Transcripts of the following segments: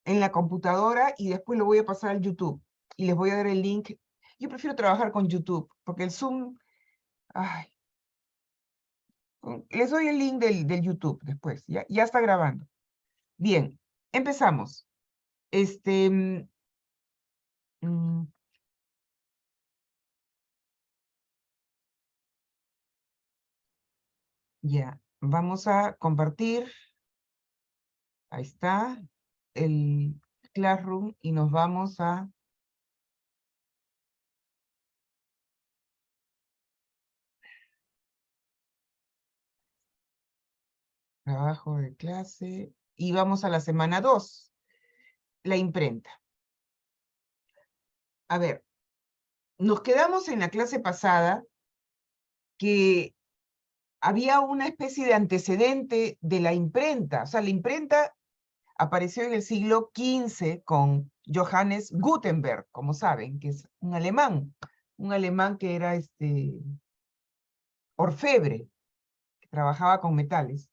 en la computadora y después lo voy a pasar al YouTube. Y les voy a dar el link. Yo prefiero trabajar con YouTube, porque el Zoom, ay, les doy el link del YouTube después, ya está grabando. Bien, empezamos. Mm, ya, vamos a compartir. Ahí está el Classroom y nos vamos a trabajo de clase y vamos a la semana 2, la imprenta. A ver, nos quedamos en la clase pasada que había una especie de antecedente de la imprenta. O sea, la imprenta apareció en el siglo XV con Johannes Gutenberg, como saben, que es un alemán que era orfebre, que trabajaba con metales.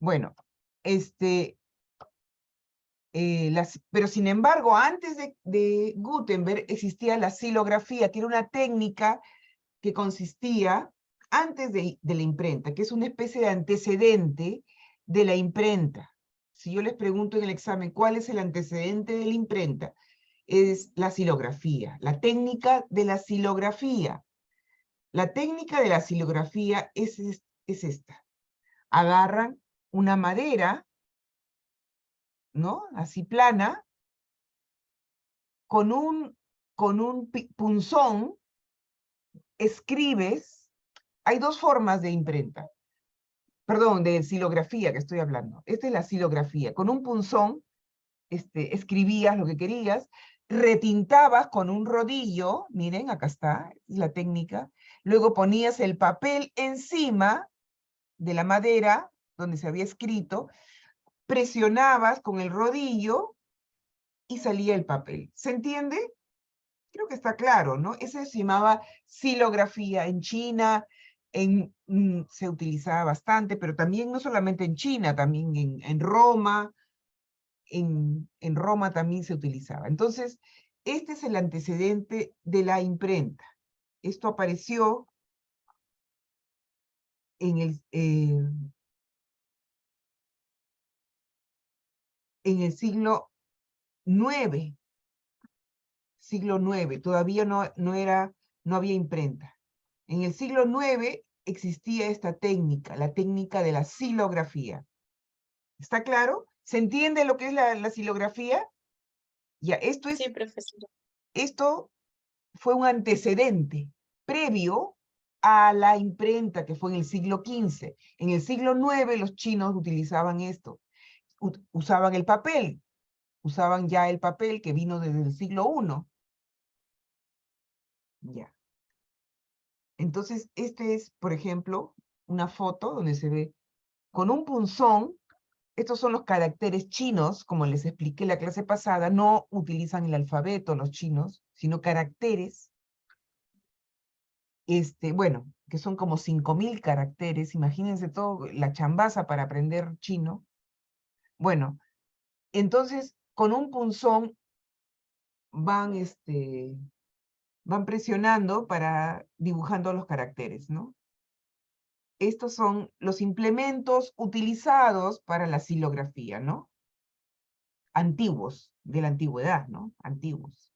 Bueno, pero sin embargo, antes de Gutenberg existía la silografía, que era una técnica que consistía antes de la imprenta, que es una especie de antecedente de la imprenta. Si yo les pregunto en el examen cuál es el antecedente de la imprenta, es la silografía, la técnica de la silografía. La técnica de la silografía es esta. Agarran una madera, ¿no? Así plana, con un punzón, escribes. Hay dos formas de imprenta. Perdón, de silografía que estoy hablando. Esta es la silografía. Con un punzón escribías lo que querías, retintabas con un rodillo, miren, acá está, es la técnica, luego ponías el papel encima de la madera donde se había escrito, presionabas con el rodillo y salía el papel. ¿Se entiende? Creo que está claro, ¿no? Ese se llamaba silografía en China, se utilizaba bastante, pero también no solamente en China, también en Roma, en Roma también se utilizaba. Entonces, este es el antecedente de la imprenta. Esto apareció en el siglo IX, todavía no había imprenta. En el siglo IX existía esta técnica, la técnica de la silografía. ¿Está claro? ¿Se entiende lo que es la silografía? Ya, Sí, profesora. esto fue un antecedente previo a la imprenta que fue en el siglo XV. En el siglo IX los chinos utilizaban esto. Usaban el papel, usaban ya el papel que vino desde el siglo I. Ya. Entonces, este es, por ejemplo, una foto donde se ve con un punzón. Estos son los caracteres chinos, como les expliqué la clase pasada, no utilizan el alfabeto los chinos, sino caracteres, bueno, que son como 5.000 caracteres, imagínense todo, la chambaza para aprender chino. Bueno, entonces, con un punzón van, van presionando para dibujando los caracteres, ¿no? Estos son los implementos utilizados para la silografía, ¿no? Antiguos, de la antigüedad, ¿no? Antiguos.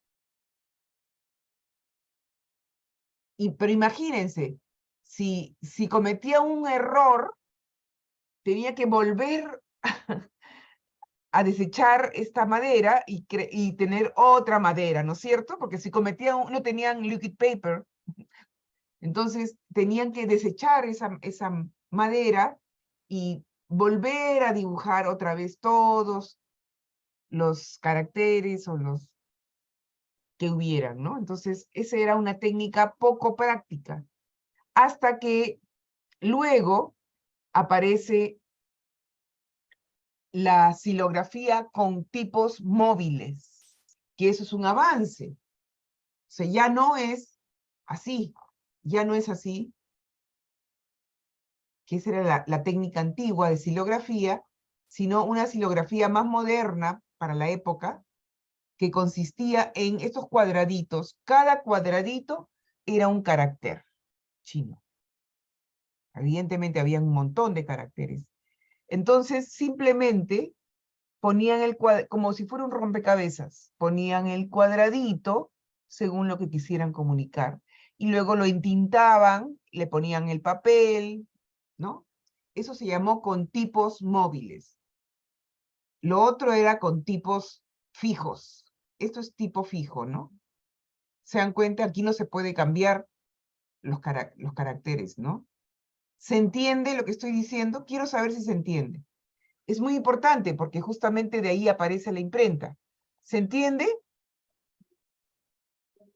Pero imagínense, si cometía un error, tenía que volver a desechar esta madera y tener otra madera, ¿no es cierto? Porque si cometían, no tenían liquid paper, entonces tenían que desechar esa madera y volver a dibujar otra vez todos los caracteres o los que hubieran, ¿no? Entonces, esa era una técnica poco práctica, hasta que luego aparece la silografía con tipos móviles, que eso es un avance. O sea, ya no es así, que esa era la técnica antigua de silografía, sino una silografía más moderna, para la época, que consistía en estos cuadraditos. Cada cuadradito era un carácter chino. Evidentemente había un montón de caracteres. Entonces, simplemente ponían como si fuera un rompecabezas, ponían el cuadradito según lo que quisieran comunicar. Y luego lo entintaban, le ponían el papel, ¿no? Eso se llamó con tipos móviles. Lo otro era con tipos fijos. Esto es tipo fijo, ¿no? Se dan cuenta, aquí no se puede cambiar los caracteres, ¿no? ¿Se entiende lo que estoy diciendo? Quiero saber si se entiende. Es muy importante porque justamente de ahí aparece la imprenta. ¿Se entiende?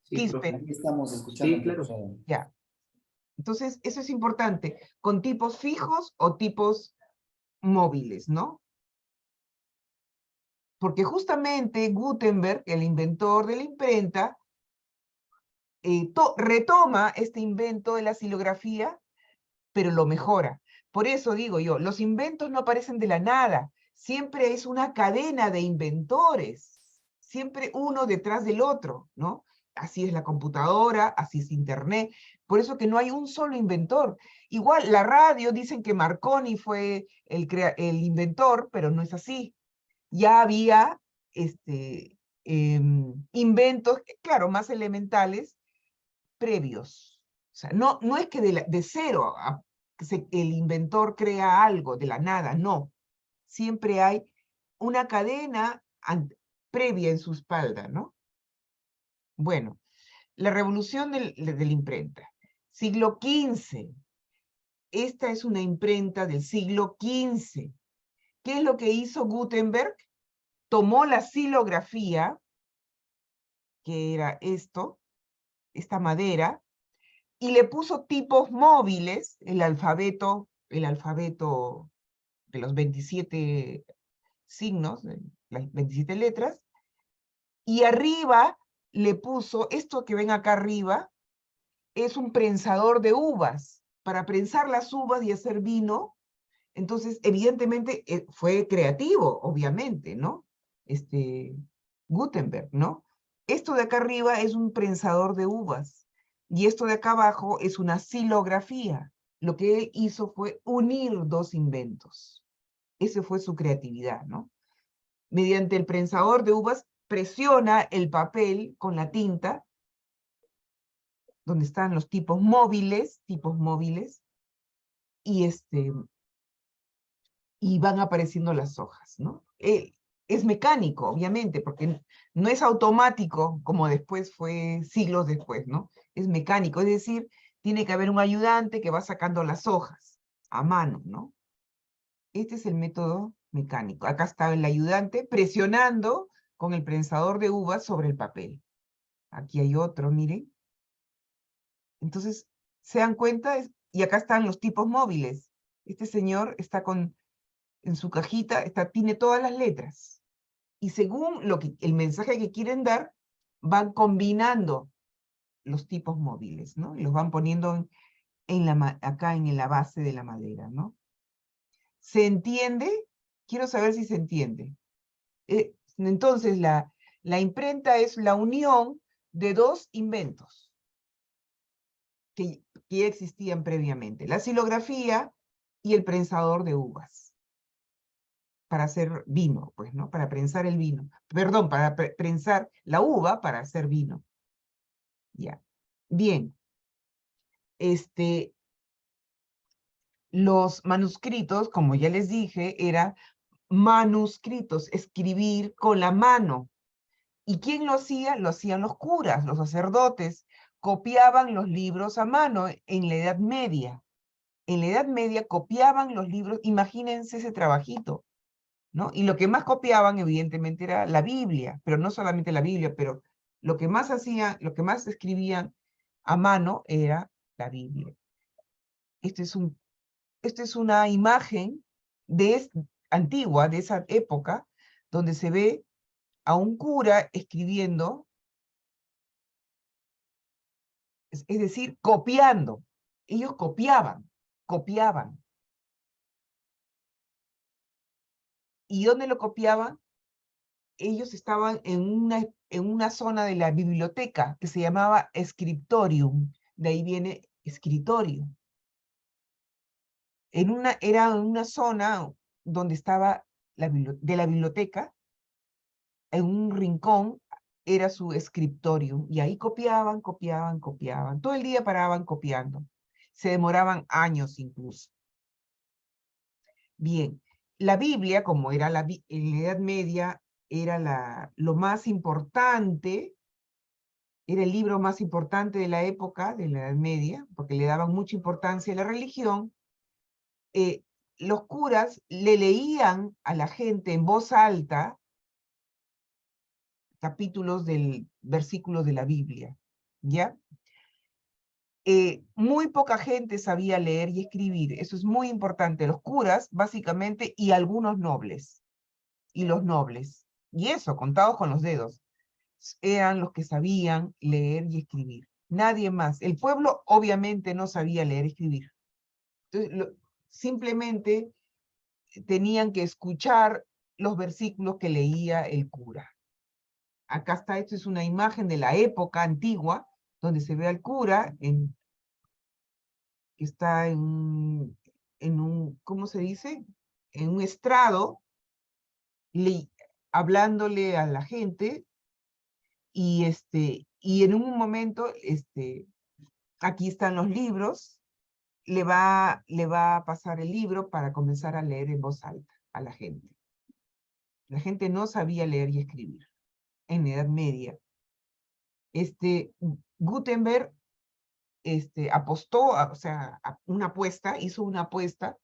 Sí, profe. Quispe. Aquí estamos escuchando. Sí, claro. profesor. Ya. Entonces, eso es importante, con tipos fijos o tipos móviles, ¿no? Porque justamente Gutenberg, el inventor de la imprenta, retoma este invento de la xilografía, pero lo mejora. Por eso digo yo, los inventos no aparecen de la nada, siempre es una cadena de inventores, siempre uno detrás del otro, ¿no? Así es la computadora, así es Internet, por eso que no hay un solo inventor. Igual la radio, dicen que Marconi fue el inventor, pero no es así. Ya había inventos, claro, más elementales, previos. O sea, no es que de cero el inventor crea algo de la nada, no. Siempre hay una cadena previa en su espalda, ¿no? Bueno, la revolución de la imprenta. Siglo XV. Esta es una imprenta del siglo XV. ¿Qué es lo que hizo Gutenberg? Tomó la xilografía, que era esta madera, y le puso tipos móviles, el alfabeto de los 27 signos, las 27 letras, y arriba le puso, esto que ven acá arriba, es un prensador de uvas, para prensar las uvas y hacer vino. Entonces, evidentemente, fue creativo, obviamente, ¿no? Gutenberg, ¿no? Esto de acá arriba es un prensador de uvas, y esto de acá abajo es una xilografía. Lo que él hizo fue unir dos inventos. Esa fue su creatividad, ¿no? Mediante el prensador de uvas, presiona el papel con la tinta, donde están los tipos móviles, y y van apareciendo las hojas, ¿no? Es mecánico, obviamente, porque no es automático como después fue, siglos después, ¿no? Es mecánico, es decir, tiene que haber un ayudante que va sacando las hojas a mano, ¿no? Este es el método mecánico. Acá está el ayudante presionando con el prensador de uvas sobre el papel. Aquí hay otro, miren. Entonces, ¿se dan cuenta? Y acá están los tipos móviles. Este señor está en su cajita, tiene todas las letras. Y según el mensaje que quieren dar, van combinando los tipos móviles, ¿no? Y los van poniendo acá en la base de la madera, ¿no? ¿Se entiende? Quiero saber si se entiende. Entonces, la imprenta es la unión de dos inventos que ya existían previamente, la xilografía y el prensador de uvas, para hacer vino, pues, ¿no? Para prensar el vino. Perdón, para prensar la uva para hacer vino. Ya. Bien. Los manuscritos, como ya les dije, eran manuscritos, escribir con la mano. ¿Y quién lo hacía? Lo hacían los curas, los sacerdotes. Copiaban los libros a mano en la Edad Media. En la Edad Media copiaban los libros, imagínense ese trabajito, ¿no? Y lo que más copiaban, evidentemente, era la Biblia, pero no solamente la Biblia, pero lo que más hacían, lo que más escribían a mano era la Biblia. Esta es una imagen antigua, de esa época, donde se ve a un cura escribiendo, es decir, copiando. Ellos copiaban. ¿Y dónde lo copiaban? ellos estaban en una zona de la biblioteca que se llamaba scriptorium, de ahí viene escritorio. Era una zona donde estaba de la biblioteca, en un rincón era su escritorio, y ahí copiaban, copiaban, copiaban. Todo el día paraban copiando. Se demoraban años incluso. Bien, la Biblia, como era en la Edad Media, era lo más importante, era el libro más importante de la época, de la Edad Media, porque le daban mucha importancia a la religión. Los curas le leían a la gente en voz alta capítulos del versículos de la Biblia, ¿ya? Muy poca gente sabía leer y escribir, eso es muy importante, los curas, básicamente, y algunos nobles, y los nobles, y eso, contados con los dedos, eran los que sabían leer y escribir, nadie más. El pueblo obviamente no sabía leer y escribir, entonces simplemente tenían que escuchar los versículos que leía el cura. Acá está, esto es una imagen de la época antigua, donde se ve al cura que está ¿cómo se dice? En un estrado, hablándole a la gente, y en un momento, aquí están los libros, le va a pasar el libro para comenzar a leer en voz alta a la gente. La gente no sabía leer y escribir en la Edad Media. Gutenberg apostó, o sea, hizo una apuesta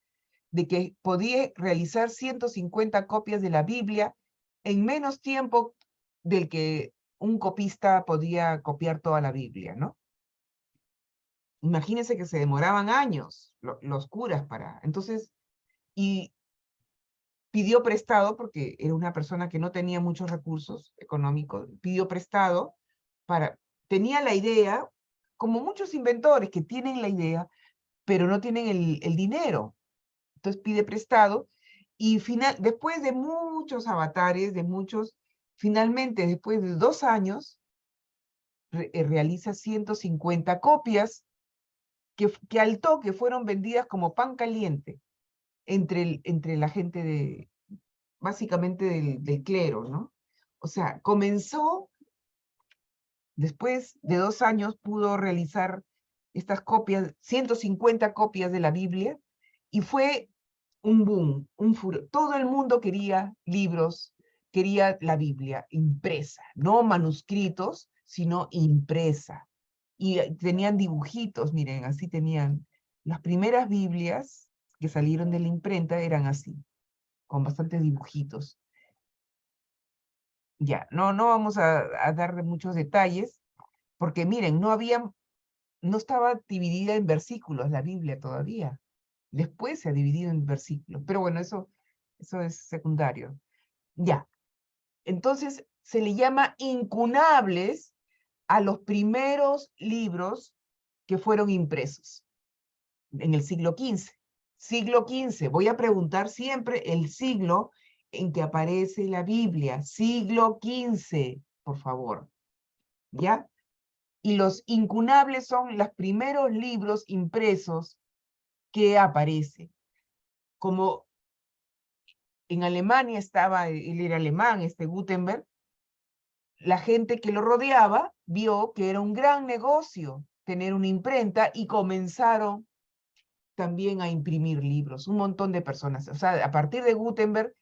de que podía realizar 150 copias de la Biblia en menos tiempo del que un copista podía copiar toda la Biblia, ¿no? Imagínense que se demoraban años los curas entonces, y pidió prestado, porque era una persona que no tenía muchos recursos económicos, pidió prestado tenía la idea, como muchos inventores que tienen la idea, pero no tienen el dinero. Entonces pide prestado, y después de muchos avatares, finalmente, después de 2 años, realiza 150 copias que al toque fueron vendidas como pan caliente entre la gente básicamente del clero, ¿no? O sea, después de 2 años pudo realizar estas copias, 150 copias de la Biblia, y fue un boom, un furor. Todo el mundo quería libros, quería la Biblia impresa, no manuscritos, sino impresa. Y tenían dibujitos, miren, así tenían. Las primeras Biblias que salieron de la imprenta eran así, con bastantes dibujitos. Ya, no vamos a dar muchos detalles, porque miren, no estaba dividida en versículos la Biblia todavía. Después se ha dividido en versículos, pero bueno, eso es secundario. Ya, entonces se le llama incunables a los primeros libros que fueron impresos en el siglo XV. Siglo XV, voy a preguntar siempre el siglo en que aparece la Biblia. Siglo XV, por favor. ¿Ya? Y los incunables son los primeros libros impresos que aparecen. Como en Alemania él era alemán, Gutenberg, la gente que lo rodeaba vio que era un gran negocio tener una imprenta, y comenzaron también a imprimir libros, un montón de personas. O sea, a partir de Gutenberg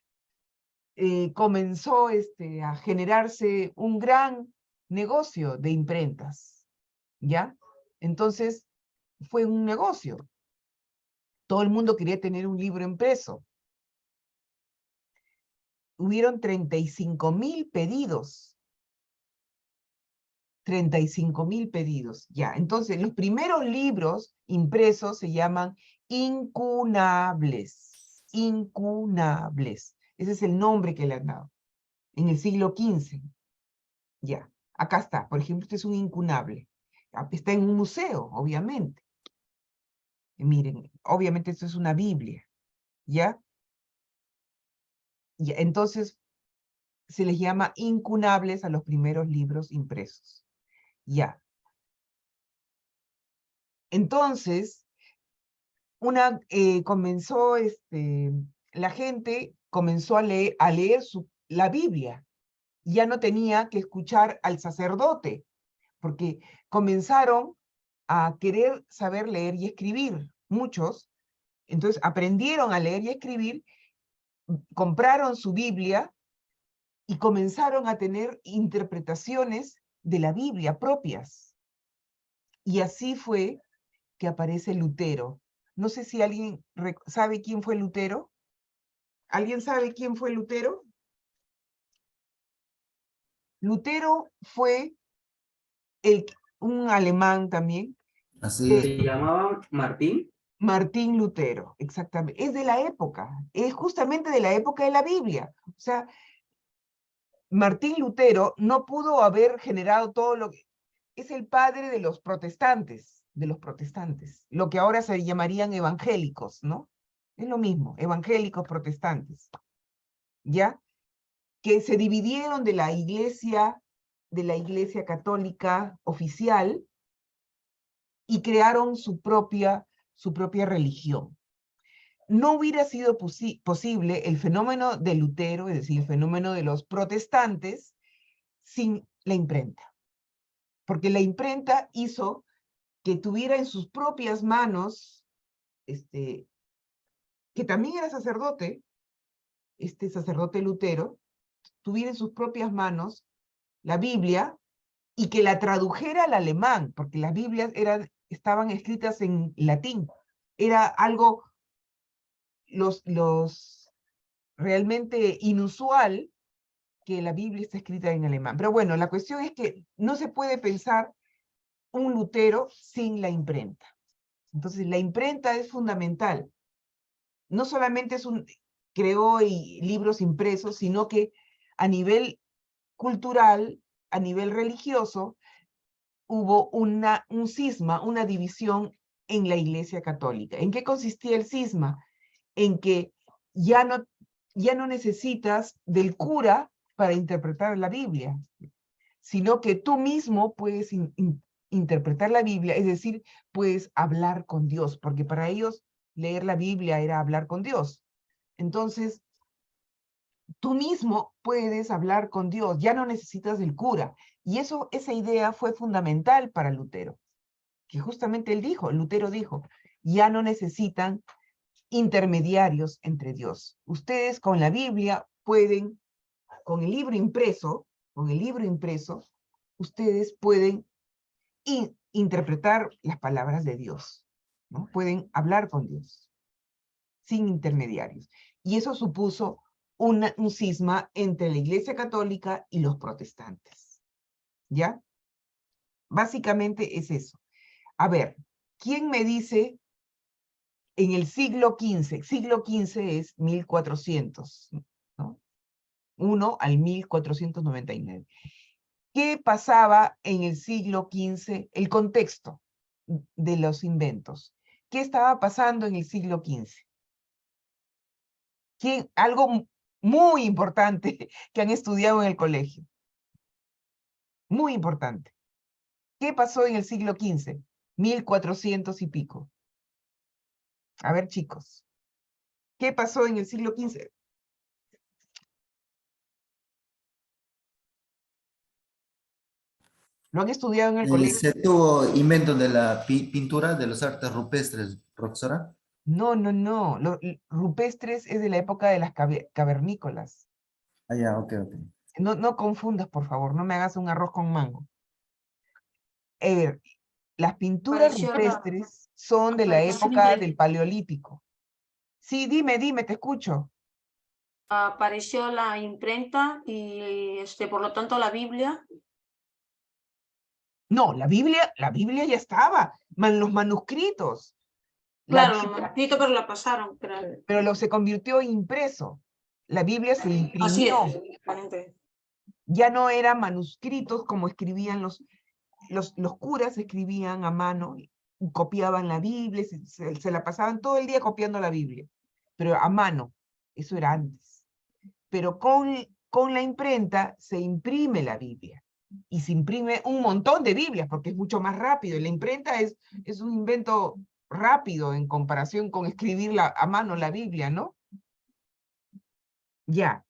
comenzó a generarse un gran negocio de imprentas, ¿ya? Entonces, fue un negocio. Todo el mundo quería tener un libro impreso. Hubieron 35.000 pedidos. 35.000 pedidos, ya. Entonces, los primeros libros impresos se llaman incunables. Incunables. Ese es el nombre que le han dado. En el siglo XV. Ya. Acá está. Por ejemplo, este es un incunable. Está en un museo, obviamente. Miren, obviamente esto es una Biblia. ¿Ya? Ya. Entonces, se les llama incunables a los primeros libros impresos. Ya. Entonces, comenzó, la gente comenzó a leer la Biblia. Ya no tenía que escuchar al sacerdote, porque comenzaron a querer saber leer y escribir, muchos. Entonces aprendieron a leer y escribir, compraron su Biblia y comenzaron a tener interpretaciones de la Biblia propias. Y así fue que aparece Lutero. No sé si alguien sabe quién fue Lutero. ¿Alguien sabe quién fue Lutero? Lutero fue un alemán también. Así es. ¿Se llamaba Martín? Martín Lutero, exactamente. Es de la época, es justamente de la época de la Biblia. O sea, Martín Lutero no pudo haber generado todo lo que... Es el padre de los protestantes, lo que ahora se llamarían evangélicos, ¿no? Es lo mismo, evangélicos protestantes, ¿ya? Que se dividieron de la iglesia católica oficial y crearon su propia religión. No hubiera sido posible el fenómeno de Lutero, es decir, el fenómeno de los protestantes, sin la imprenta. Porque la imprenta hizo que tuviera en sus propias manos, que también era sacerdote, este sacerdote Lutero, tuviera en sus propias manos la Biblia y que la tradujera al alemán, porque las Biblias estaban escritas en latín. Era algo realmente inusual que la Biblia está escrita en alemán. Pero bueno, la cuestión es que no se puede pensar un Lutero sin la imprenta. Entonces, la imprenta es fundamental. No solamente creó libros impresos, sino que a nivel cultural, a nivel religioso, hubo un cisma, una división en la Iglesia Católica. ¿En qué consistía el cisma? En que ya no necesitas del cura para interpretar la Biblia, sino que tú mismo puedes interpretar la Biblia, es decir, puedes hablar con Dios, porque para ellos leer la Biblia era hablar con Dios. Entonces, tú mismo puedes hablar con Dios, ya no necesitas del cura. Y esa idea fue fundamental para Lutero, que justamente Lutero dijo, ya no necesitan intermediarios entre Dios. Ustedes con la Biblia pueden, con el libro impreso, ustedes pueden interpretar las palabras de Dios, ¿no? Pueden hablar con Dios, sin intermediarios. Y eso supuso un cisma entre la Iglesia Católica y los protestantes, ¿ya? Básicamente es eso. A ver, ¿quién me dice en el siglo XV? Siglo XV es 1400, ¿no? 1 al 1499. ¿Qué pasaba en el siglo XV? El contexto de los inventos. ¿Qué estaba pasando en el siglo XV? Algo muy importante que han estudiado en el colegio. Muy importante. ¿Qué pasó en el siglo XV? 1400 y pico. A ver, chicos. ¿Qué pasó en el siglo XV? ¿Lo han estudiado en el colegio? Se tuvo invento de la pintura, de los artes rupestres, profesora. No, no, no. Rupestres es de la época de las cavernícolas. Ah, ya, ok, ok. No, no confundas, por favor. No me hagas un arroz con mango. Las pinturas rupestres son de la época del Paleolítico. Sí, dime, te escucho. Apareció la imprenta y por lo tanto la Biblia. No, la Biblia ya estaba, los manuscritos. Claro, los manuscritos, pero la pasaron. Pero se convirtió en impreso. La Biblia se Así imprimió. es, exactamente. Ya no eran manuscritos como escribían los curas, escribían a mano, y copiaban la Biblia, se la pasaban todo el día copiando la Biblia, pero a mano. Eso era antes. Pero con con la imprenta se imprime la Biblia. Y se imprime un montón de Biblias, porque es mucho más rápido. Y la imprenta es un invento rápido en comparación con escribir a mano la Biblia, ¿no? Ya.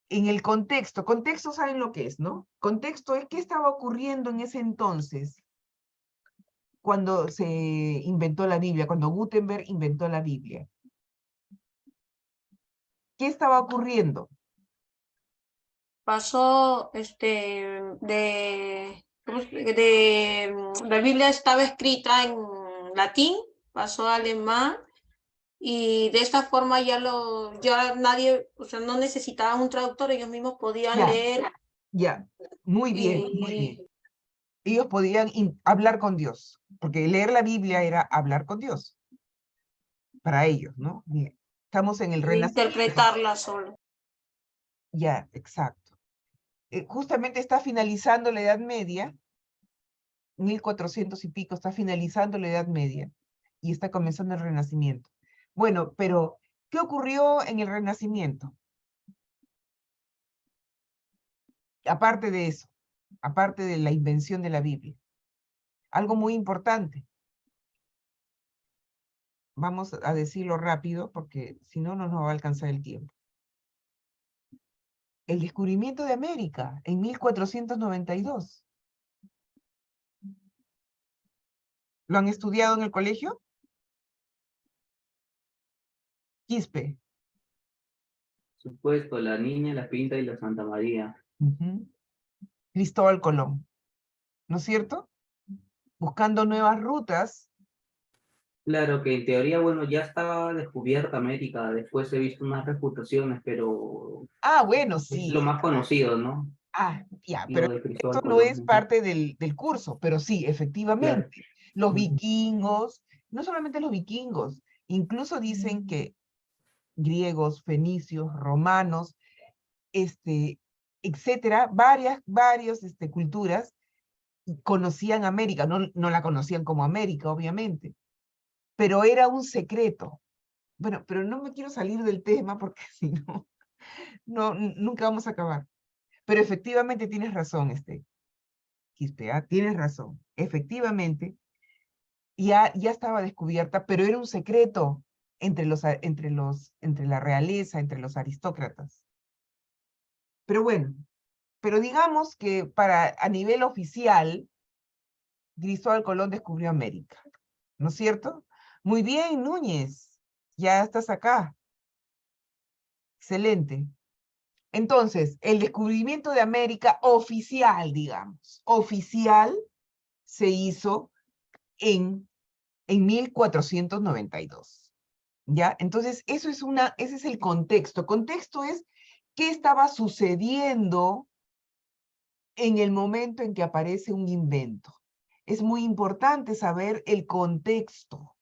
En el contexto saben lo que es, ¿no? Contexto es qué estaba ocurriendo en ese entonces, cuando se inventó la Biblia, cuando Gutenberg inventó la Biblia. ¿Qué estaba ocurriendo? Pasó la Biblia estaba escrita en latín, pasó a alemán y de esta forma ya nadie, o sea, no necesitaban un traductor, ellos mismos podían Ya, leer ya. Muy bien, muy bien. y Ellos podían hablar con Dios, porque leer la Biblia era hablar con Dios, para ellos, ¿no? Bien. Estamos en el Renacimiento. interpretarla solo. Ya, exacto. Justamente está finalizando la Edad Media, 1400 y pico, está finalizando la Edad Media, y está comenzando el Renacimiento. Bueno, pero, ¿qué ocurrió en el Renacimiento? Aparte de eso, aparte de la invención de la Biblia. Algo muy importante. Vamos a decirlo rápido, porque si no, no nos va a alcanzar el tiempo. El descubrimiento de América en 1492. ¿Lo han estudiado en el colegio? Quispe. Supuesto, la Niña, la Pinta y la Santa María. Ujú. Cristóbal Colón, ¿no es cierto? Buscando nuevas rutas. Claro que en teoría, bueno, ya estaba descubierta América, después he visto unas reputaciones, pero Ah, bueno, es sí. lo más conocido, ¿no? Ah, ya, pero Lo de esto Cristóbal no es Colón. Ujú. parte del curso, pero sí, Claro. efectivamente. Los Ujú. vikingos, no solamente los vikingos, incluso dicen que griegos, fenicios, romanos, etcétera, varias culturas conocían América, no la conocían como América, obviamente, pero era un secreto. Bueno, pero no me quiero salir del tema porque si no, nunca vamos a acabar. Pero efectivamente tienes razón, Quispe, ¿ah? Tienes razón. Efectivamente, ya estaba descubierta, pero era un secreto entre la realeza, entre los aristócratas. Pero bueno, pero digamos que a nivel oficial, Cristóbal Colón descubrió América, ¿no es cierto? Muy bien, Núñez, ya estás acá. Excelente. Entonces, el descubrimiento de América oficial, digamos, oficial, se hizo en 1492. ¿Ya? Entonces, ese es el contexto. Contexto es qué estaba sucediendo en el momento en que aparece un invento. Es muy importante saber el contexto,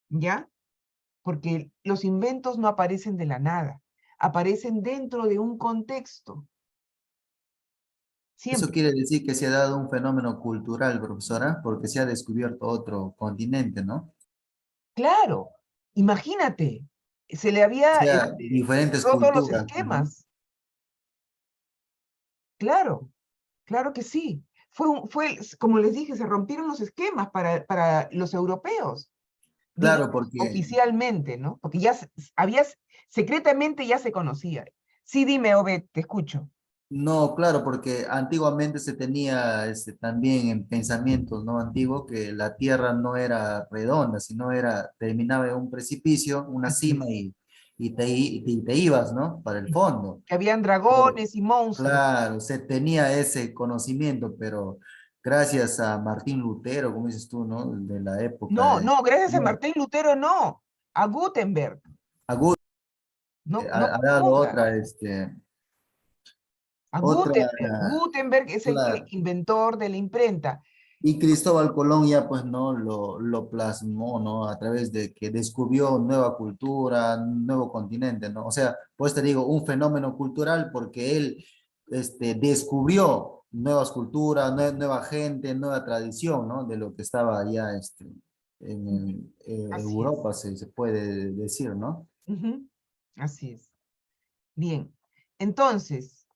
¿ya? Porque los inventos no aparecen de la nada, aparecen dentro de un contexto. Eso Siempre. quiere decir que se ha dado un fenómeno cultural, profesora, porque se ha descubierto otro continente, ¿no? Claro, imagínate, se le O había sea, diferentes roto los culturas, pues, ¿no? esquemas. Claro, claro que sí. Como les dije, se rompieron los esquemas para los europeos, Claro, digamos, porque oficialmente, ¿no? Porque secretamente ya se conocía. Sí, dime, Obed, te escucho. no, claro, porque antiguamente se tenía también en pensamientos, ¿no? Antiguo que la Tierra no era redonda, sino terminaba en un precipicio, una Así cima es. y te ibas, ¿no? Para el fondo. Que habían Pero, dragones y monstruos. claro, se tenía ese conocimiento, pero gracias a Martín Lutero, como dices tú, ¿no? De la época No, de... no, gracias a No, Martín Lutero, no. A Gutenberg. No, no ha dado confundas. A otra, Gutenberg. Gutenberg es el claro. inventor de la imprenta. Y Cristóbal Colón ya pues no lo plasmó, ¿no? A través de que descubrió nueva cultura, nuevo continente, ¿no? O sea, pues te digo, un fenómeno cultural porque él descubrió nuevas culturas, nueva gente, nueva tradición, ¿no? De lo que estaba allá en Así es. Europa, se puede decir, ¿no? Ujú. Así es. Bien. Entonces,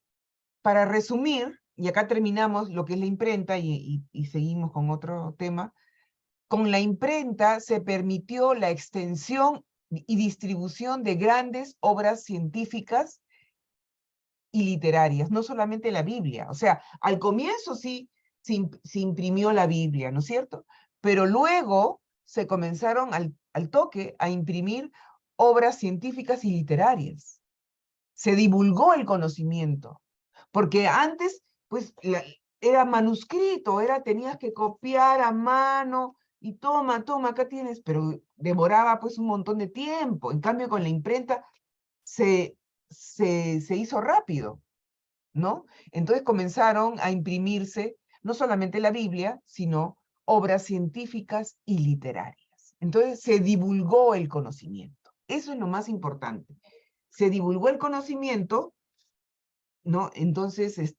para resumir, y acá terminamos lo que es la imprenta y seguimos con otro tema, con la imprenta se permitió la extensión y distribución de grandes obras científicas y literarias, no solamente la Biblia. O sea, al comienzo sí se imprimió la Biblia, ¿no es cierto? Pero luego se comenzaron al toque a imprimir obras científicas y literarias. Se divulgó el conocimiento, porque antes, pues, era manuscrito, tenías que copiar a mano, y toma, acá tienes, pero demoraba pues un montón de tiempo. En cambio, con la imprenta se hizo rápido, ¿no? Entonces comenzaron a imprimirse no solamente la Biblia, sino obras científicas y literarias. Entonces se divulgó el conocimiento. Eso es lo más importante. Se divulgó el conocimiento, ¿no? Entonces,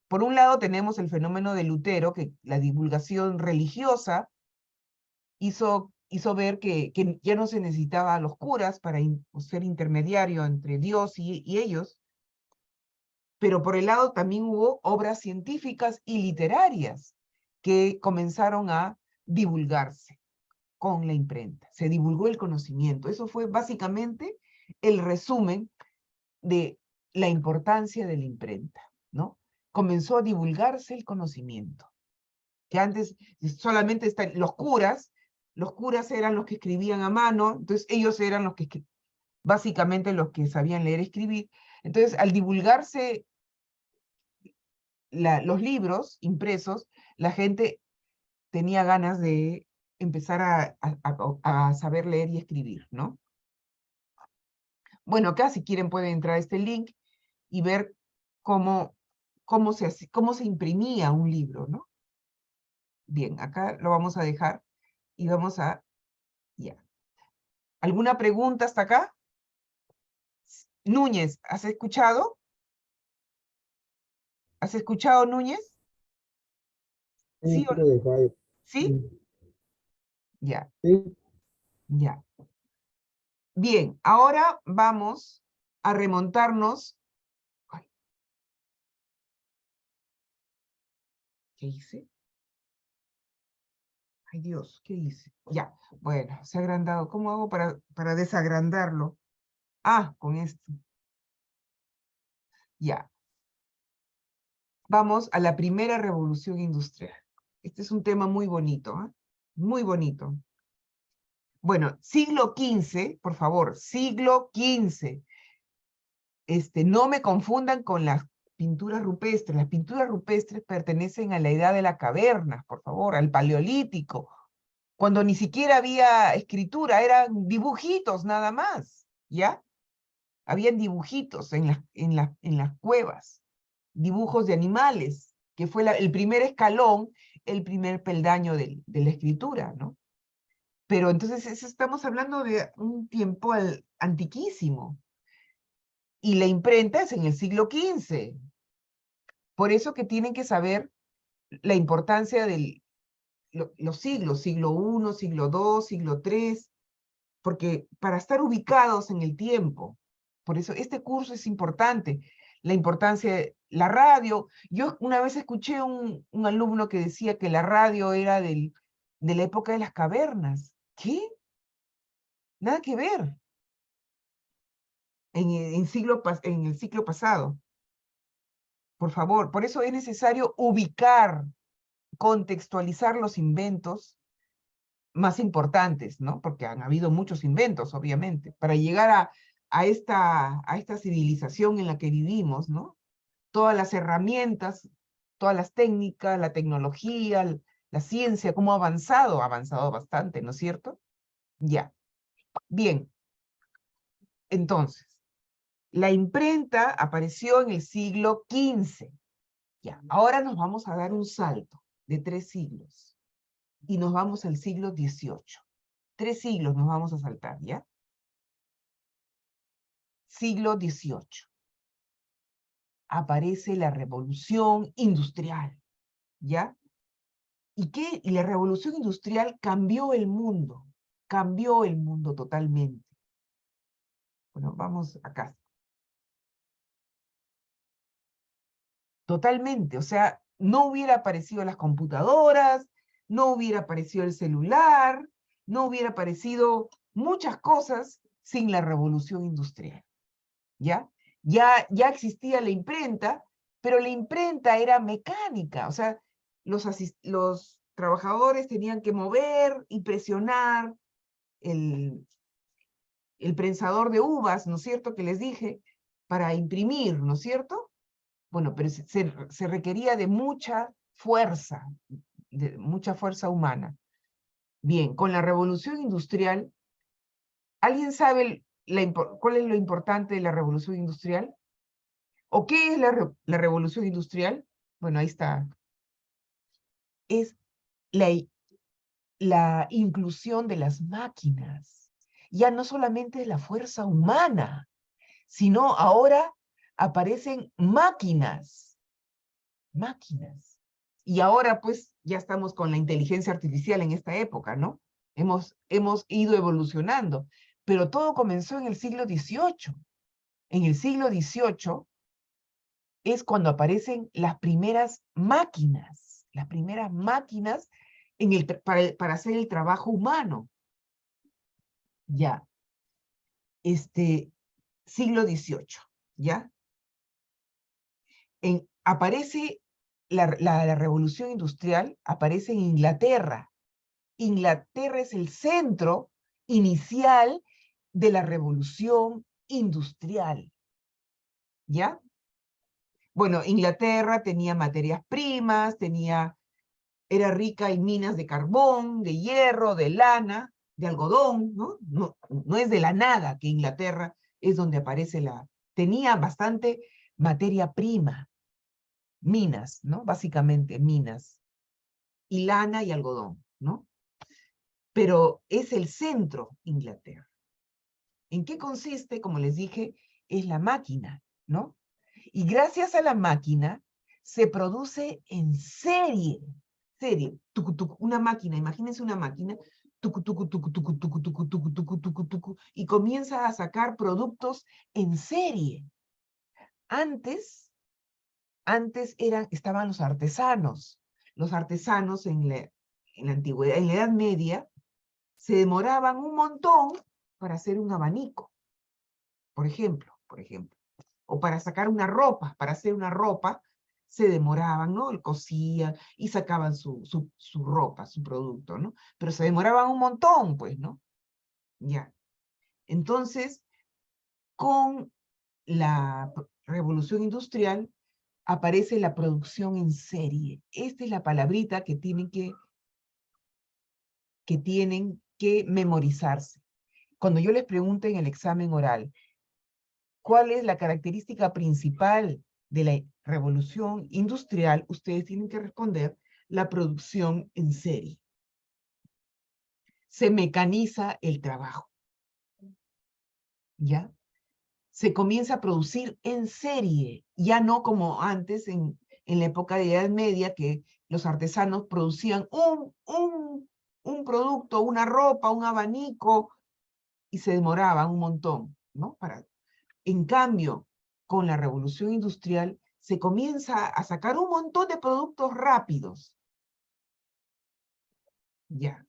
por un lado tenemos el fenómeno de Lutero, que la divulgación religiosa hizo ver que ya no se necesitaba a los curas para ser intermediario entre Dios y ellos, pero por el lado también hubo obras científicas y literarias que comenzaron a divulgarse con la imprenta. Se divulgó el conocimiento. Eso fue básicamente el resumen de la importancia de la imprenta, ¿no? Comenzó a divulgarse el conocimiento. Que antes solamente los curas eran los que escribían a mano, entonces ellos eran los que, básicamente los que sabían leer y escribir. Entonces, al divulgarse los libros impresos, la gente tenía ganas de empezar a saber leer y escribir, ¿no? Bueno, acá si quieren pueden entrar a este link y ver cómo se imprimía un libro, ¿no? Bien, acá lo vamos a dejar y vamos a... Ya. ¿Alguna pregunta hasta acá? Núñez, ¿has escuchado? ¿Has escuchado, Núñez? ¿Sí o no? ¿Sí? Ya, Sí, ya. Bien, ahora vamos a remontarnos. Ay, ¿qué hice? Ay, Dios, ¿qué hice? Ya, bueno, se ha agrandado. ¿Cómo hago para desagrandarlo? Ah, con esto. Ya. Vamos a la primera revolución industrial. Este es un tema muy bonito, ¿eh? Muy bonito. Bueno, siglo XV, por favor, siglo XV. No me confundan con las pinturas rupestres. Las pinturas rupestres pertenecen a la edad de la caverna, por favor, al paleolítico, cuando ni siquiera había escritura, eran dibujitos nada más, ¿ya? Habían dibujitos en las cuevas, dibujos de animales, que fue el primer escalón, el primer peldaño de la escritura, ¿no? Pero entonces estamos hablando de un tiempo antiquísimo. Y la imprenta es en el siglo XV. Por eso que tienen que saber la importancia de los siglos, siglo I, siglo II, siglo III, porque para estar ubicados en el tiempo. Por eso este curso es importante. La importancia de la radio. Yo una vez escuché un alumno que decía que la radio era de la época de las cavernas. ¿Qué? Nada que ver. En el siglo pasado. Por favor, por eso es necesario ubicar, contextualizar los inventos más importantes, ¿no? Porque han habido muchos inventos, obviamente, para llegar a esta civilización en la que vivimos, ¿no? Todas las herramientas, todas las técnicas, la tecnología, la ciencia, cómo ha avanzado bastante, ¿no es cierto? Ya. Bien. Entonces, la imprenta apareció en el siglo XV. Ya. Ahora nos vamos a dar un salto de 3 siglos y nos vamos al siglo XVIII. 3 siglos nos vamos a saltar, ¿ya? Siglo XVIII. Aparece la revolución industrial, ¿ya? Y la revolución industrial cambió el mundo totalmente. Bueno, vamos acá. totalmente. O sea, no hubiera aparecido las computadoras, no hubiera aparecido el celular, no hubiera aparecido muchas cosas sin la revolución industrial. ¿Ya? Ya existía la imprenta, pero la imprenta era mecánica, o sea, los trabajadores tenían que mover y presionar el prensador de uvas, ¿no es cierto?, que les dije, para imprimir, ¿no es cierto? Bueno, pero se requería de mucha fuerza humana. Bien, con la revolución industrial, ¿alguien sabe cuál es lo importante de la revolución industrial? ¿O qué es la revolución industrial? Bueno, ahí está. Es la inclusión de las máquinas. Ya no solamente de la fuerza humana, sino ahora aparecen máquinas. Máquinas. Y ahora pues ya estamos con la inteligencia artificial en esta época, ¿no? Hemos ido evolucionando. Pero todo comenzó en el siglo XVIII. En el siglo XVIII es cuando aparecen las primeras máquinas para hacer el trabajo humano. Ya, siglo XVIII, ¿ya? Aparece la revolución industrial, aparece en Inglaterra. Inglaterra es el centro inicial de la revolución industrial, ¿ya? Bueno, Inglaterra tenía materias primas, era rica en minas de carbón, de hierro, de lana, de algodón, ¿no? No es de la nada que Inglaterra es donde aparece tenía bastante materia prima, minas, ¿no? Básicamente minas, y lana y algodón, ¿no? Pero es el centro Inglaterra. ¿En qué consiste? Como les dije, es la máquina, ¿no? Y gracias a la máquina se produce en serie, una máquina, imagínense una máquina, y comienza a sacar productos en serie. Antes estaban los artesanos. Los artesanos en la antigüedad, en la Edad Media, se demoraban un montón para hacer un abanico, por ejemplo. O para sacar una ropa, para hacer una ropa, se demoraban, ¿no? Cosían y sacaban su ropa, su producto, ¿no? Pero se demoraban un montón, pues, ¿no? Ya. Entonces, con la revolución industrial, aparece la producción en serie. Esta es la palabrita que tienen que memorizarse. Cuando yo les pregunte en el examen oral, ¿cuál es la característica principal de la revolución industrial? Ustedes tienen que responder la producción en serie. Se mecaniza el trabajo. ¿Ya? Se comienza a producir en serie, ya no como antes en la época de la Edad Media, que los artesanos producían un producto, una ropa, un abanico, y se demoraban un montón, ¿no? En cambio, con la revolución industrial, se comienza a sacar un montón de productos rápidos. Ya.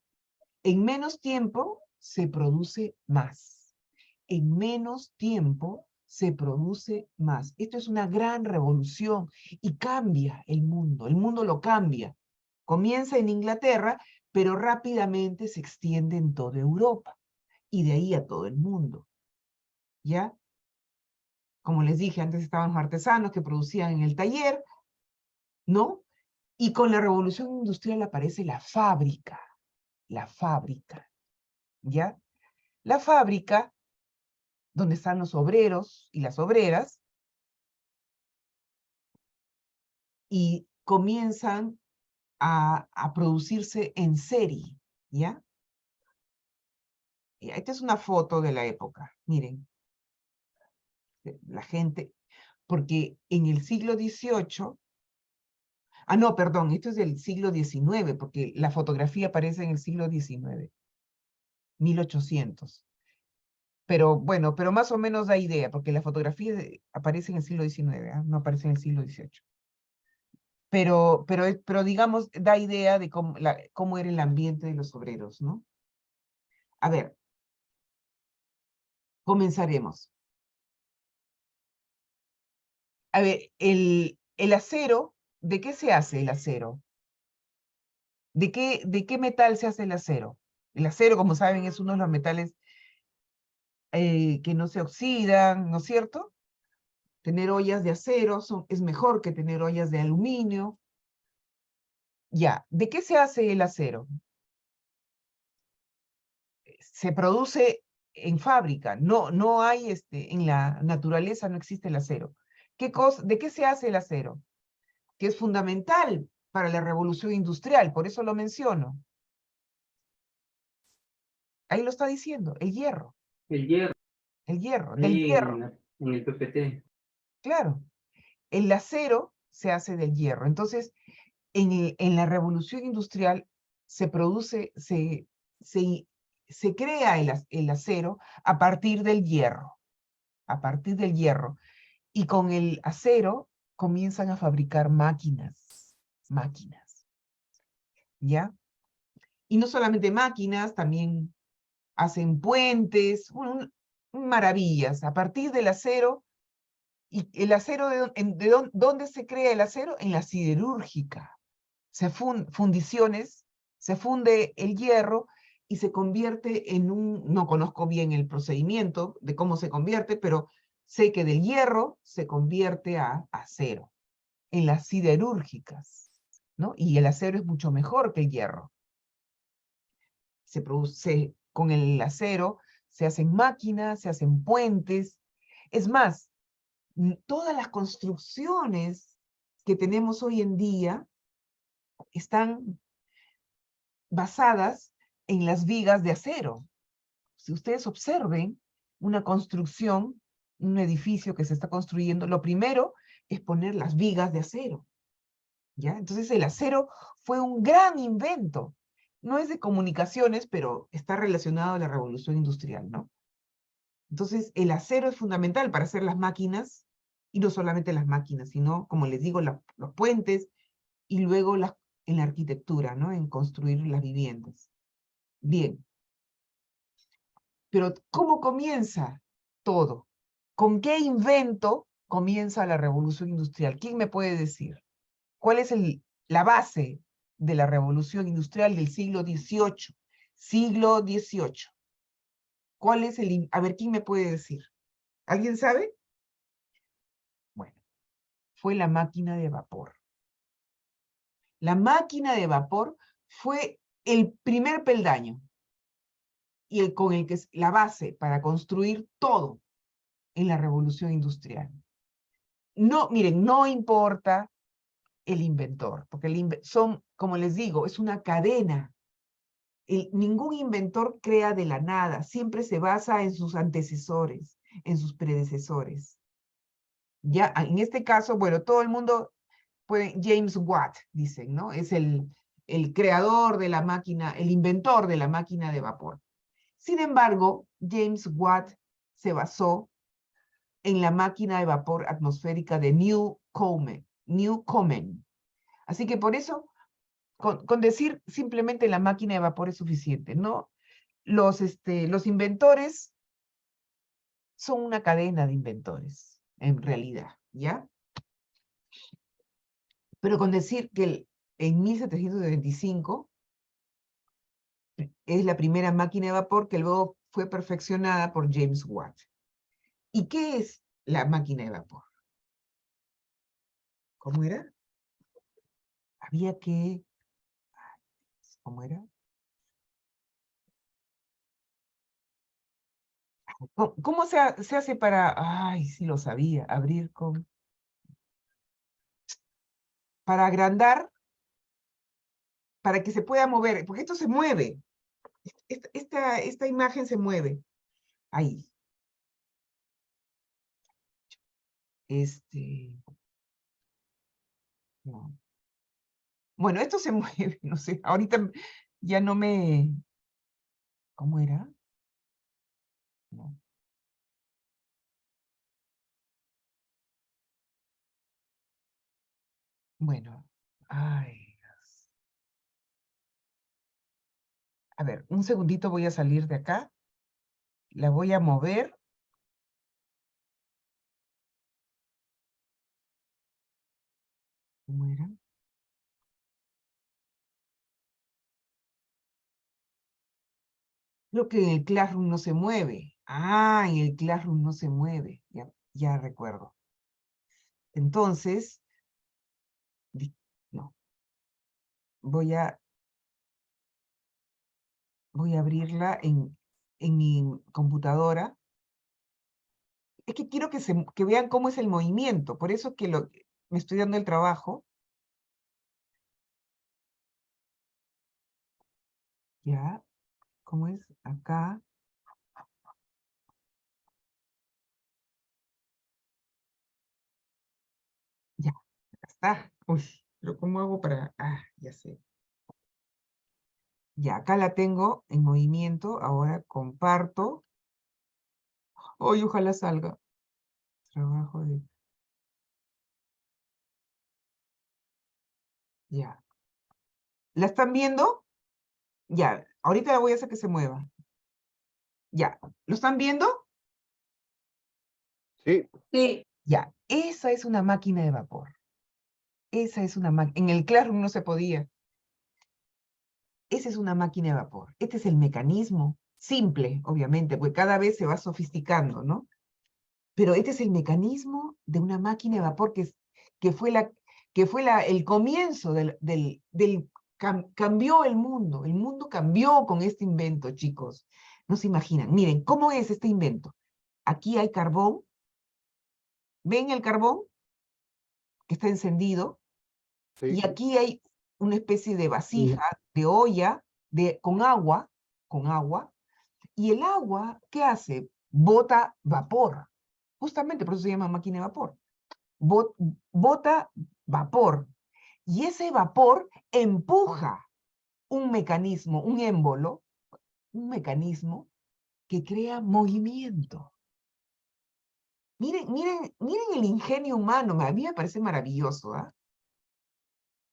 En menos tiempo se produce más. En menos tiempo se produce más. Esto es una gran revolución y cambia el mundo. El mundo lo cambia. Comienza en Inglaterra, pero rápidamente se extiende en toda Europa y de ahí a todo el mundo. ¿Ya? Como les dije, antes estaban los artesanos que producían en el taller, ¿no? Y con la revolución industrial aparece la fábrica, ¿ya? La fábrica, donde están los obreros y las obreras, y comienzan a producirse en serie, ¿ya? Esta es una foto de la época, miren. La gente, porque en el siglo XVIII, no, perdón, esto es del siglo XIX, porque la fotografía aparece en el siglo XIX, 1800. Pero bueno, pero más o menos da idea, porque la fotografía aparece en el siglo XIX, no aparece en el siglo XVIII. pero digamos, da idea de cómo era el ambiente de los obreros, ¿no? A ver, comenzaremos. A ver, el acero, ¿de qué se hace el acero? ¿De qué metal se hace el acero? El acero, como saben, es uno de los metales que no se oxidan, ¿no es cierto? Tener ollas de acero es mejor que tener ollas de aluminio. Ya, ¿de qué se hace el acero? Se produce en fábrica, no hay, en la naturaleza no existe el acero. ¿De qué se hace el acero? Que es fundamental para la revolución industrial, por eso lo menciono. Ahí lo está diciendo, el hierro, El hierro, del ahí hierro, en el PPT. claro. El acero se hace del hierro. Entonces, en la revolución industrial se produce, se crea el acero a partir del hierro, a partir del hierro. Y con el acero comienzan a fabricar máquinas, ¿ya? Y no solamente máquinas, también hacen puentes, maravillas. A partir del acero, y el acero, ¿dónde se crea el acero? En la siderúrgica. Fundiciones, se funde el hierro y se convierte no conozco bien el procedimiento de cómo se convierte, pero sé que del hierro se convierte a acero, en las siderúrgicas, ¿no? Y el acero es mucho mejor que el hierro. Se produce con el acero, se hacen máquinas, se hacen puentes. Es más, todas las construcciones que tenemos hoy en día están basadas en las vigas de acero. Si ustedes observen una construcción, un edificio que se está construyendo, lo primero es poner las vigas de acero, ¿ya? Entonces el acero fue un gran invento. No es de comunicaciones, pero está relacionado a la revolución industrial, ¿no? Entonces el acero es fundamental para hacer las máquinas, y no solamente las máquinas, sino, como les digo, los puentes, y luego en la arquitectura, ¿no? En construir las viviendas. Bien. Pero ¿cómo comienza todo? ¿Con qué invento comienza la revolución industrial? ¿Quién me puede decir? ¿Cuál es la base de la revolución industrial del siglo XVIII? Siglo XVIII. ¿Cuál es a ver, ¿quién me puede decir? ¿Alguien sabe? Bueno, fue la máquina de vapor. La máquina de vapor fue el primer peldaño y con el que es la base para construir todo en la revolución industrial. No, miren, no importa el inventor, porque como les digo, es una cadena. Ningún inventor crea de la nada, siempre se basa en sus antecesores, en sus predecesores. Ya, en este caso, bueno, todo el mundo James Watt, dicen, ¿no? Es el creador de la máquina, el inventor de la máquina de vapor. Sin embargo, James Watt se basó en la máquina de vapor atmosférica de Newcomen. Así que por eso, con decir simplemente la máquina de vapor es suficiente, ¿no? Los inventores son una cadena de inventores, en realidad, ¿ya? Pero con decir que en 1725 es la primera máquina de vapor que luego fue perfeccionada por James Watt. ¿Y qué es la máquina de vapor? ¿Cómo era? Había que... ¿Cómo era? ¿Cómo se hace para... Ay, sí lo sabía, abrir con... Para agrandar, para que se pueda mover, porque esto se mueve. Esta imagen se mueve. Ahí. No. Bueno, esto se mueve, no sé, ahorita ya no me... ¿Cómo era? No. Bueno, Ay, Dios. A ver, un segundito voy a salir de acá. La voy a mover. ¿Cómo era? Creo que en el Classroom no se mueve. Ah, en el Classroom no se mueve. Ya recuerdo. Entonces, no. Voy a abrirla en mi computadora. Es que quiero que vean cómo es el movimiento. Por eso que me estoy dando el trabajo. Ya, ¿cómo es? Acá. Ya, acá está. Uy, pero ¿cómo hago para...? Ah, ya sé. Ya, acá la tengo en movimiento. Ahora comparto. Hoy ojalá salga. Trabajo de... Ya. ¿La están viendo? Ya, ahorita la voy a hacer que se mueva. Ya, ¿lo están viendo? Sí, Sí, Ya, esa es una máquina de vapor. Esa es una máquina. En el Classroom no se podía. Esa es una máquina de vapor. Este es el mecanismo. Simple, obviamente, porque cada vez se va sofisticando, ¿no? Pero este es el mecanismo de una máquina de vapor que fue el comienzo cambió el mundo. El mundo cambió con este invento, chicos. No se imaginan. Miren, ¿cómo es este invento? Aquí hay carbón. ¿Ven el carbón que está encendido? sí. Y aquí hay una especie de vasija, de olla, con agua, y el agua, ¿qué hace? Bota vapor. Justamente por eso se llama máquina de vapor. Bota vapor. Y ese vapor empuja un mecanismo, un émbolo, un mecanismo que crea movimiento. Miren el ingenio humano, a mí me parece maravilloso, ¿ah?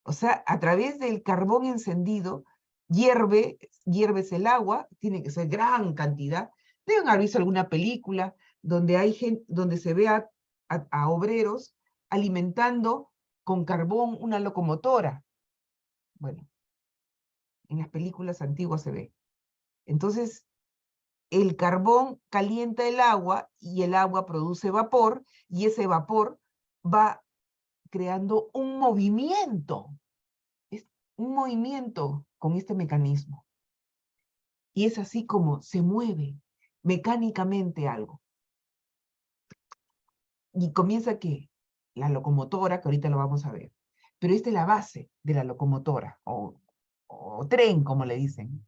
O sea, a través del carbón encendido, hierves el agua, tiene que ser gran cantidad. Deben haber visto alguna película donde donde se ve a obreros alimentando con carbón una locomotora. Bueno, en las películas antiguas se ve. Entonces, el carbón calienta el agua y el agua produce vapor y ese vapor va creando un movimiento. Es un movimiento con este mecanismo. Y es así como se mueve mecánicamente algo. Y comienza que la locomotora, que ahorita lo vamos a ver, pero esta es la base de la locomotora, o tren, como le dicen,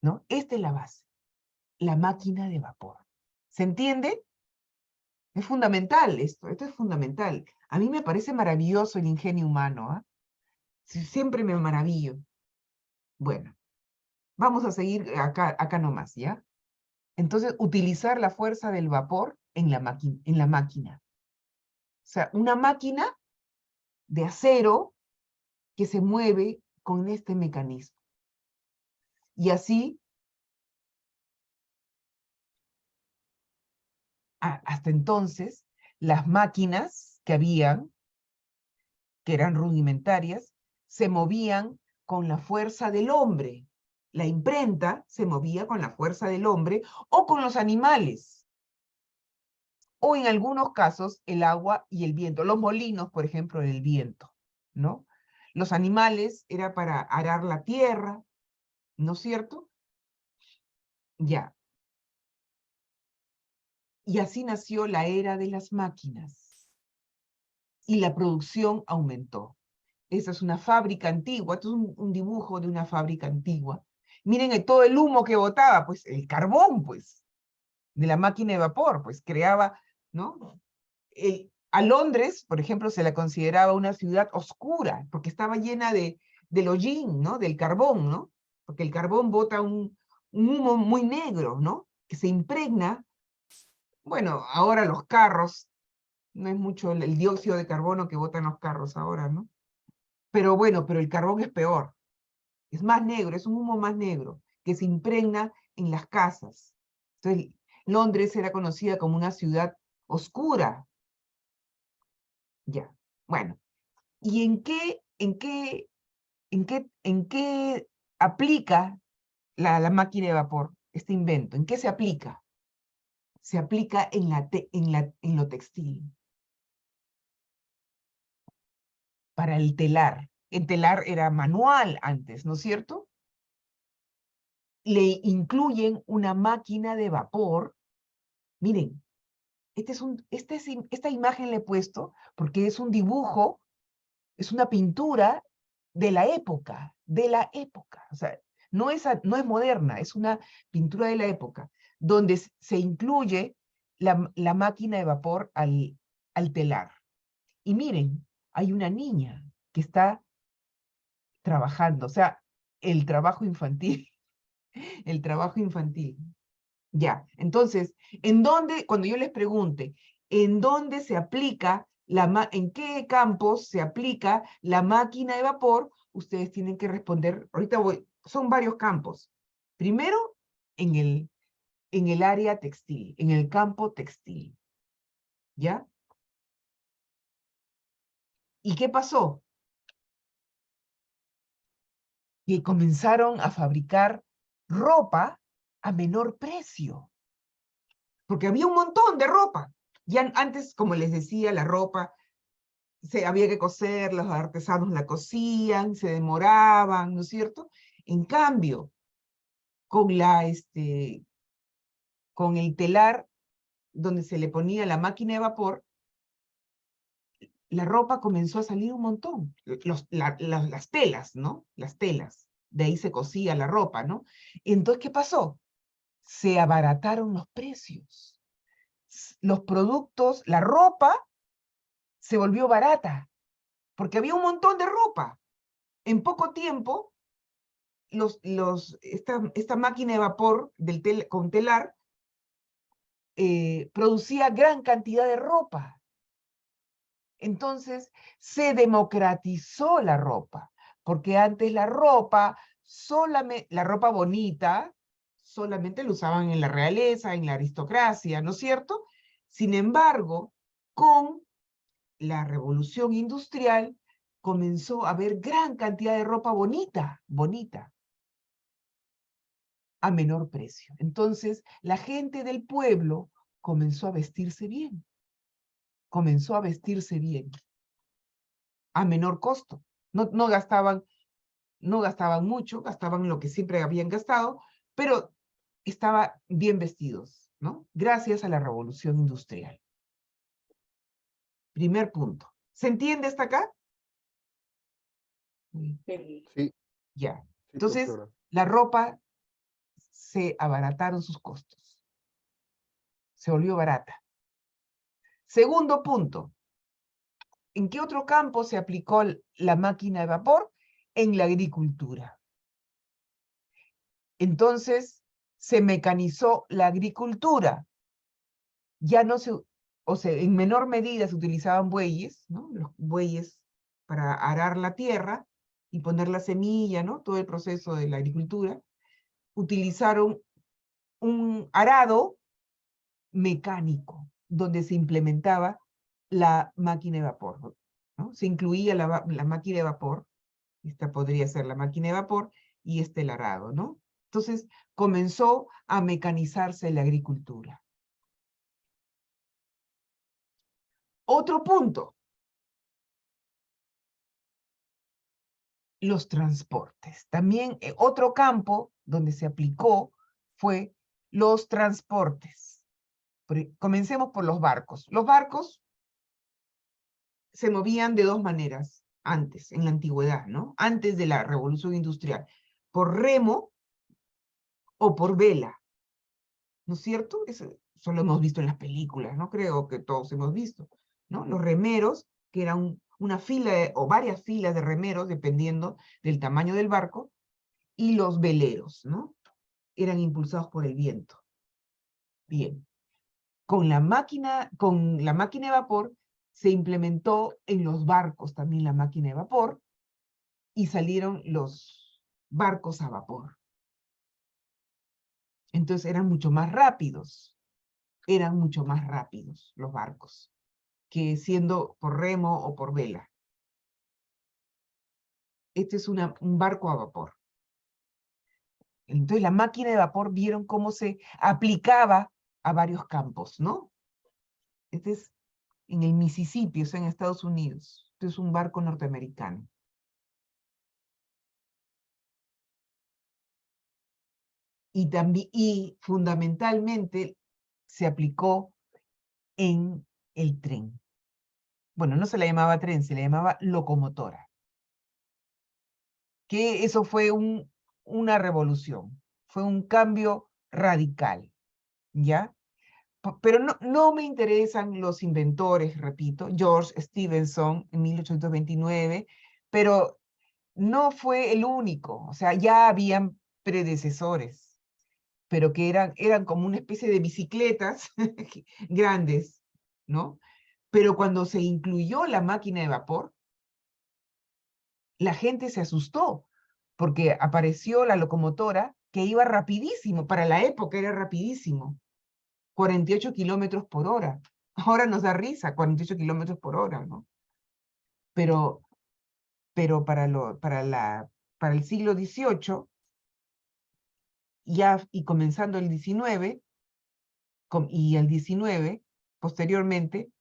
¿no? Esta es la base, la máquina de vapor. ¿Se entiende? Es fundamental esto es fundamental. A mí me parece maravilloso el ingenio humano, ¿ah? Siempre me maravillo. Bueno, vamos a seguir acá nomás, ¿ya? Entonces, utilizar la fuerza del vapor en la máquina. O sea, una máquina de acero que se mueve con este mecanismo. Y así, hasta entonces, las máquinas que habían, que eran rudimentarias, se movían con la fuerza del hombre. La imprenta se movía con la fuerza del hombre o con los animales. O en algunos casos, el agua y el viento. Los molinos, por ejemplo, el viento, ¿no? Los animales era para arar la tierra, ¿no es cierto? Ya. Y así nació la era de las máquinas. Y la producción aumentó. Esa es una fábrica antigua, esto es un dibujo de una fábrica antigua. Miren todo el humo que botaba, pues el carbón, pues, de la máquina de vapor, pues creaba, ¿no? A Londres, por ejemplo, se la consideraba una ciudad oscura, porque estaba llena del hollín, ¿no? Del carbón, ¿no? Porque el carbón bota un humo muy negro, ¿no? Que se impregna. Bueno, ahora los carros, no es mucho el dióxido de carbono que botan los carros ahora, ¿no? Pero bueno, pero el carbón es peor. Es más negro, es un humo más negro, que se impregna en las casas. Entonces, Londres era conocida como una ciudad oscura. Ya, bueno. ¿Y en qué aplica la máquina de vapor, este invento? ¿En qué se aplica? Se aplica en lo textil. Para el telar. El telar era manual antes, ¿no es cierto? Le incluyen una máquina de vapor. Miren, esta imagen le he puesto porque es un dibujo, es una pintura de la época, O sea, no es moderna, es una pintura de la época, donde se incluye la máquina de vapor al telar. Y miren, hay una niña que está trabajando, o sea, el trabajo infantil, el trabajo infantil. Ya, entonces, cuando yo les pregunte, ¿en dónde se aplica en qué campos se aplica la máquina de vapor? Ustedes tienen que responder, son varios campos. Primero, en el área textil, en el campo textil. ¿Ya? ¿Y qué pasó? Que comenzaron a fabricar ropa a menor precio. Porque había un montón de ropa. Ya antes, como les decía, la ropa había que coser, los artesanos la cosían, se demoraban, ¿no es cierto? En cambio, con con el telar, donde se le ponía la máquina de vapor, la ropa comenzó a salir un montón. Las telas, ¿no? Las telas. De ahí se cosía la ropa, ¿no? Entonces, ¿qué pasó? Se abarataron los precios. Los productos, la ropa se volvió barata, porque había un montón de ropa. En poco tiempo, esta máquina de vapor con telar producía gran cantidad de ropa. Entonces, se democratizó la ropa, porque antes la ropa bonita, solamente la usaban en la realeza, en la aristocracia, ¿no es cierto? Sin embargo, con la revolución industrial, comenzó a haber gran cantidad de ropa bonita, a menor precio. Entonces, la gente del pueblo comenzó a vestirse bien, a menor costo. No gastaban mucho, gastaban lo que siempre habían gastado, pero estaban bien vestidos, ¿no? Gracias a la revolución industrial. Primer punto. ¿Se entiende hasta acá? Sí, Ya. sí, Entonces, profesora. la ropa se abarataron sus costos. Se volvió barata. Segundo punto. ¿En qué otro campo se aplicó la máquina de vapor? En la agricultura. Entonces, se mecanizó la agricultura. Ya no o sea, en menor medida se utilizaban bueyes, ¿no? Los bueyes para arar la tierra y poner la semilla, ¿no? Todo el proceso de la agricultura. Utilizaron un arado mecánico, donde se implementaba la máquina de vapor, ¿no? Se incluía la máquina de vapor, esta podría ser la máquina de vapor, y el arado, ¿no? Entonces, comenzó a mecanizarse la agricultura. Otro punto, los transportes. También otro campo donde se aplicó fue los transportes. Comencemos por los barcos. Los barcos se movían de dos maneras antes, en la antigüedad, ¿no? Antes de la revolución industrial, por remo o por vela, ¿no es cierto? Eso lo hemos visto en las películas, ¿no? Creo que todos hemos visto, ¿no? Los remeros, que eran una fila o varias filas de remeros, dependiendo del tamaño del barco, y los veleros, ¿no? Eran impulsados por el viento. Bien. Con la máquina de vapor se implementó en los barcos también la máquina de vapor, y salieron los barcos a vapor. Entonces eran mucho más rápidos los barcos, que siendo por remo o por vela. Este es un barco a vapor. Entonces la máquina de vapor vieron cómo se aplicaba a varios campos, ¿no? Este es en el Mississippi, o sea, en Estados Unidos. Este es un barco norteamericano. Y fundamentalmente se aplicó en el tren. Bueno, no se le llamaba tren, se le llamaba locomotora. Que eso fue una revolución, fue un cambio radical, ¿ya? Pero no me interesan los inventores, repito, George Stephenson en 1829, pero no fue el único, o sea, ya habían predecesores, pero que eran como una especie de bicicletas grandes, ¿no? Pero cuando se incluyó la máquina de vapor, la gente se asustó, porque apareció la locomotora que iba rapidísimo, para la época era rapidísimo, 48 kilómetros por hora. Ahora nos da risa, 48 kilómetros por hora, ¿no? Pero para el siglo XVIII, ya, y comenzando el XIX, y el XIX, posteriormente,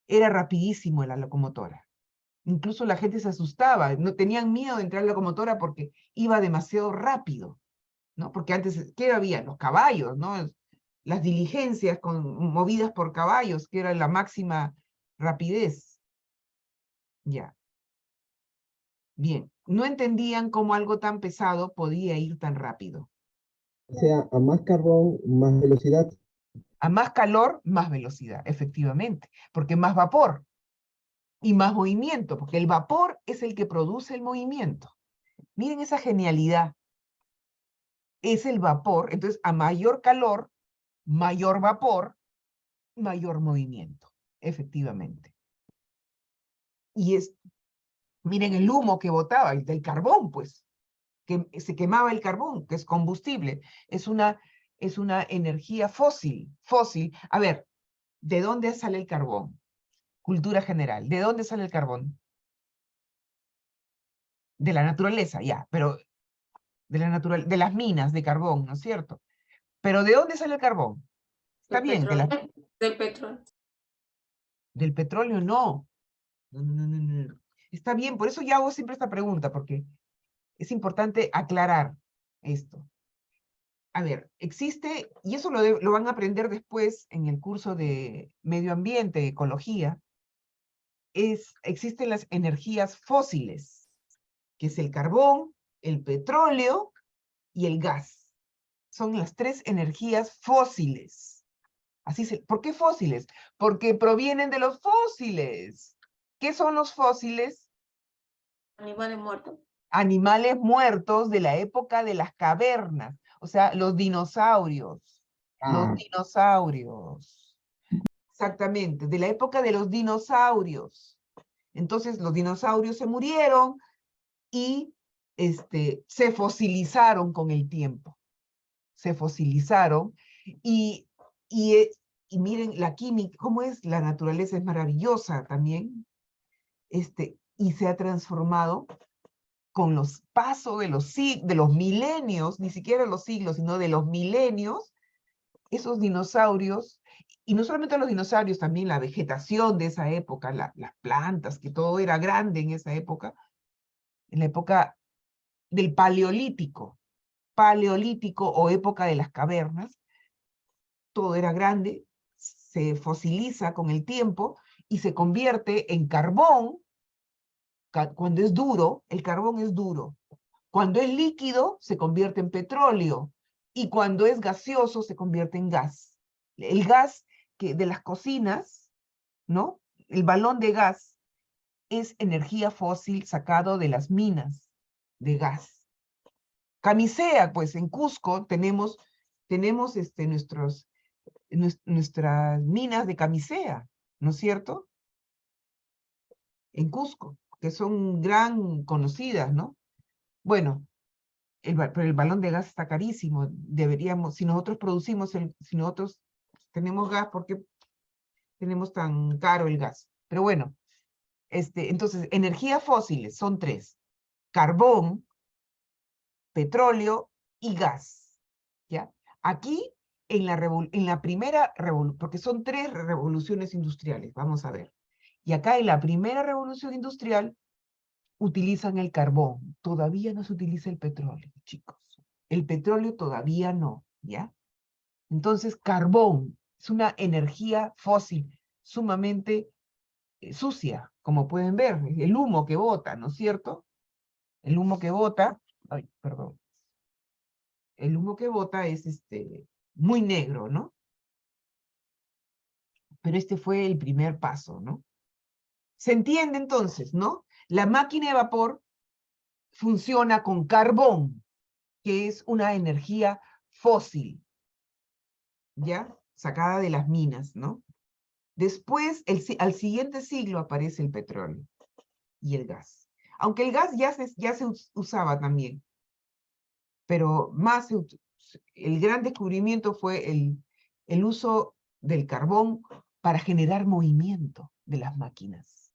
era rapidísimo la locomotora. Incluso la gente se asustaba, no tenían miedo de entrar a la locomotora porque iba demasiado rápido, ¿no? Porque antes, ¿qué había? Los caballos, ¿no? Las diligencias movidas por caballos, que era la máxima rapidez. Ya. Bien, no entendían cómo algo tan pesado podía ir tan rápido. O sea, a más carbón, más velocidad. A más calor, más velocidad, efectivamente, porque más vapor y más movimiento, porque el vapor es el que produce el movimiento. Miren esa genialidad. Es el vapor, entonces a mayor calor, mayor vapor, mayor movimiento, efectivamente. Y miren el humo que botaba, el del carbón, pues, que se quemaba el carbón, que es combustible, es una energía fósil. A ver, ¿de dónde sale el carbón? Cultura general, ¿de dónde sale el carbón? De la naturaleza, ya, pero de las minas de carbón, ¿no es cierto? Pero ¿de dónde sale el carbón? Está bien, Del petróleo. del petróleo no. No. Está bien, por eso yo hago siempre esta pregunta, porque es importante aclarar esto. A ver, existe, y eso lo van a aprender después en el curso de medio ambiente, ecología, existen las energías fósiles, que es el carbón, el petróleo y el gas. Son las tres energías fósiles. ¿Por qué fósiles? Porque provienen de los fósiles. ¿Qué son los fósiles? Animales muertos. Animales muertos de la época de las cavernas, o sea, los dinosaurios. Los dinosaurios. Exactamente, de la época de los dinosaurios. Entonces, los dinosaurios se murieron y se fosilizaron con el tiempo. Se fosilizaron y miren la química, cómo es, la naturaleza es maravillosa también, y se ha transformado con los pasos de los milenios, ni siquiera los siglos, sino de los milenios, esos dinosaurios, y no solamente los dinosaurios, también la vegetación de esa época, las plantas, que todo era grande en esa época, en la época del paleolítico o época de las cavernas, todo era grande, se fosiliza con el tiempo y se convierte en carbón. Cuando es duro, el carbón es duro. Cuando es líquido, se convierte en petróleo. Y cuando es gaseoso, se convierte en gas. El gas de las cocinas, ¿no? El balón de gas es energía fósil sacado de las minas de gas. Camisea, pues en Cusco tenemos nuestras minas de camisea, ¿no es cierto? En Cusco, que son gran conocidas, ¿no? Bueno, pero el balón de gas está carísimo. Deberíamos, si nosotros producimos, si nosotros tenemos gas, ¿por qué tenemos tan caro el gas? Pero bueno, entonces, energías fósiles son 3. Carbón, petróleo y gas. ¿Ya? Aquí, en la primera revolución, porque son 3 revoluciones industriales, vamos a ver. Y acá en la primera revolución industrial utilizan el carbón. Todavía no se utiliza el petróleo, chicos. El petróleo todavía no, ¿ya? Entonces, carbón es una energía fósil sumamente sucia, como pueden ver, el humo que bota, ¿no es cierto? El humo que bota, ay, perdón, el humo que bota es muy negro, ¿no? Pero este fue el primer paso, ¿no? Se entiende entonces, ¿no? La máquina de vapor funciona con carbón, que es una energía fósil, ¿ya? Sacada de las minas, ¿no? Después, al siguiente siglo aparece el petróleo y el gas. Aunque el gas ya se usaba también, pero más el gran descubrimiento fue el uso del carbón para generar movimiento de las máquinas,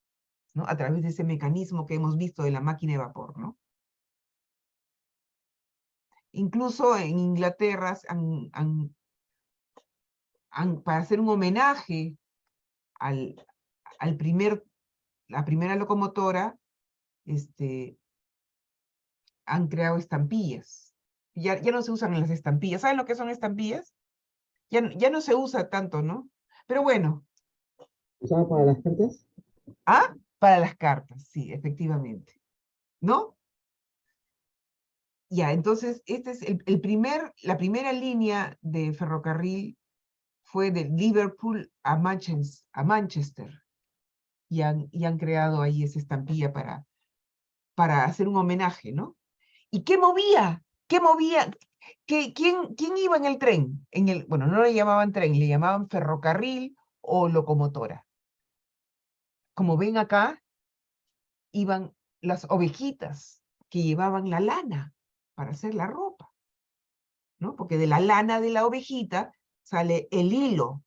¿no? A través de ese mecanismo que hemos visto de la máquina de vapor, ¿no? Incluso en Inglaterra, para hacer un homenaje la primera locomotora, han creado estampillas. Ya no se usan las estampillas. ¿Saben lo que son estampillas? Ya no se usa tanto, ¿no? Pero bueno. ¿Usaba para las cartas? Ah, para las cartas, sí, efectivamente. ¿No? Ya, entonces, este es la primera línea de ferrocarril fue de Liverpool a Manchester. Y han creado ahí esa estampilla para hacer un homenaje, ¿no? ¿Y qué movía? ¿Qué movía? ¿Quién iba en el tren? Bueno, no le llamaban tren, le llamaban ferrocarril o locomotora. Como ven acá, iban las ovejitas que llevaban la lana para hacer la ropa, ¿no? Porque de la lana de la ovejita sale el hilo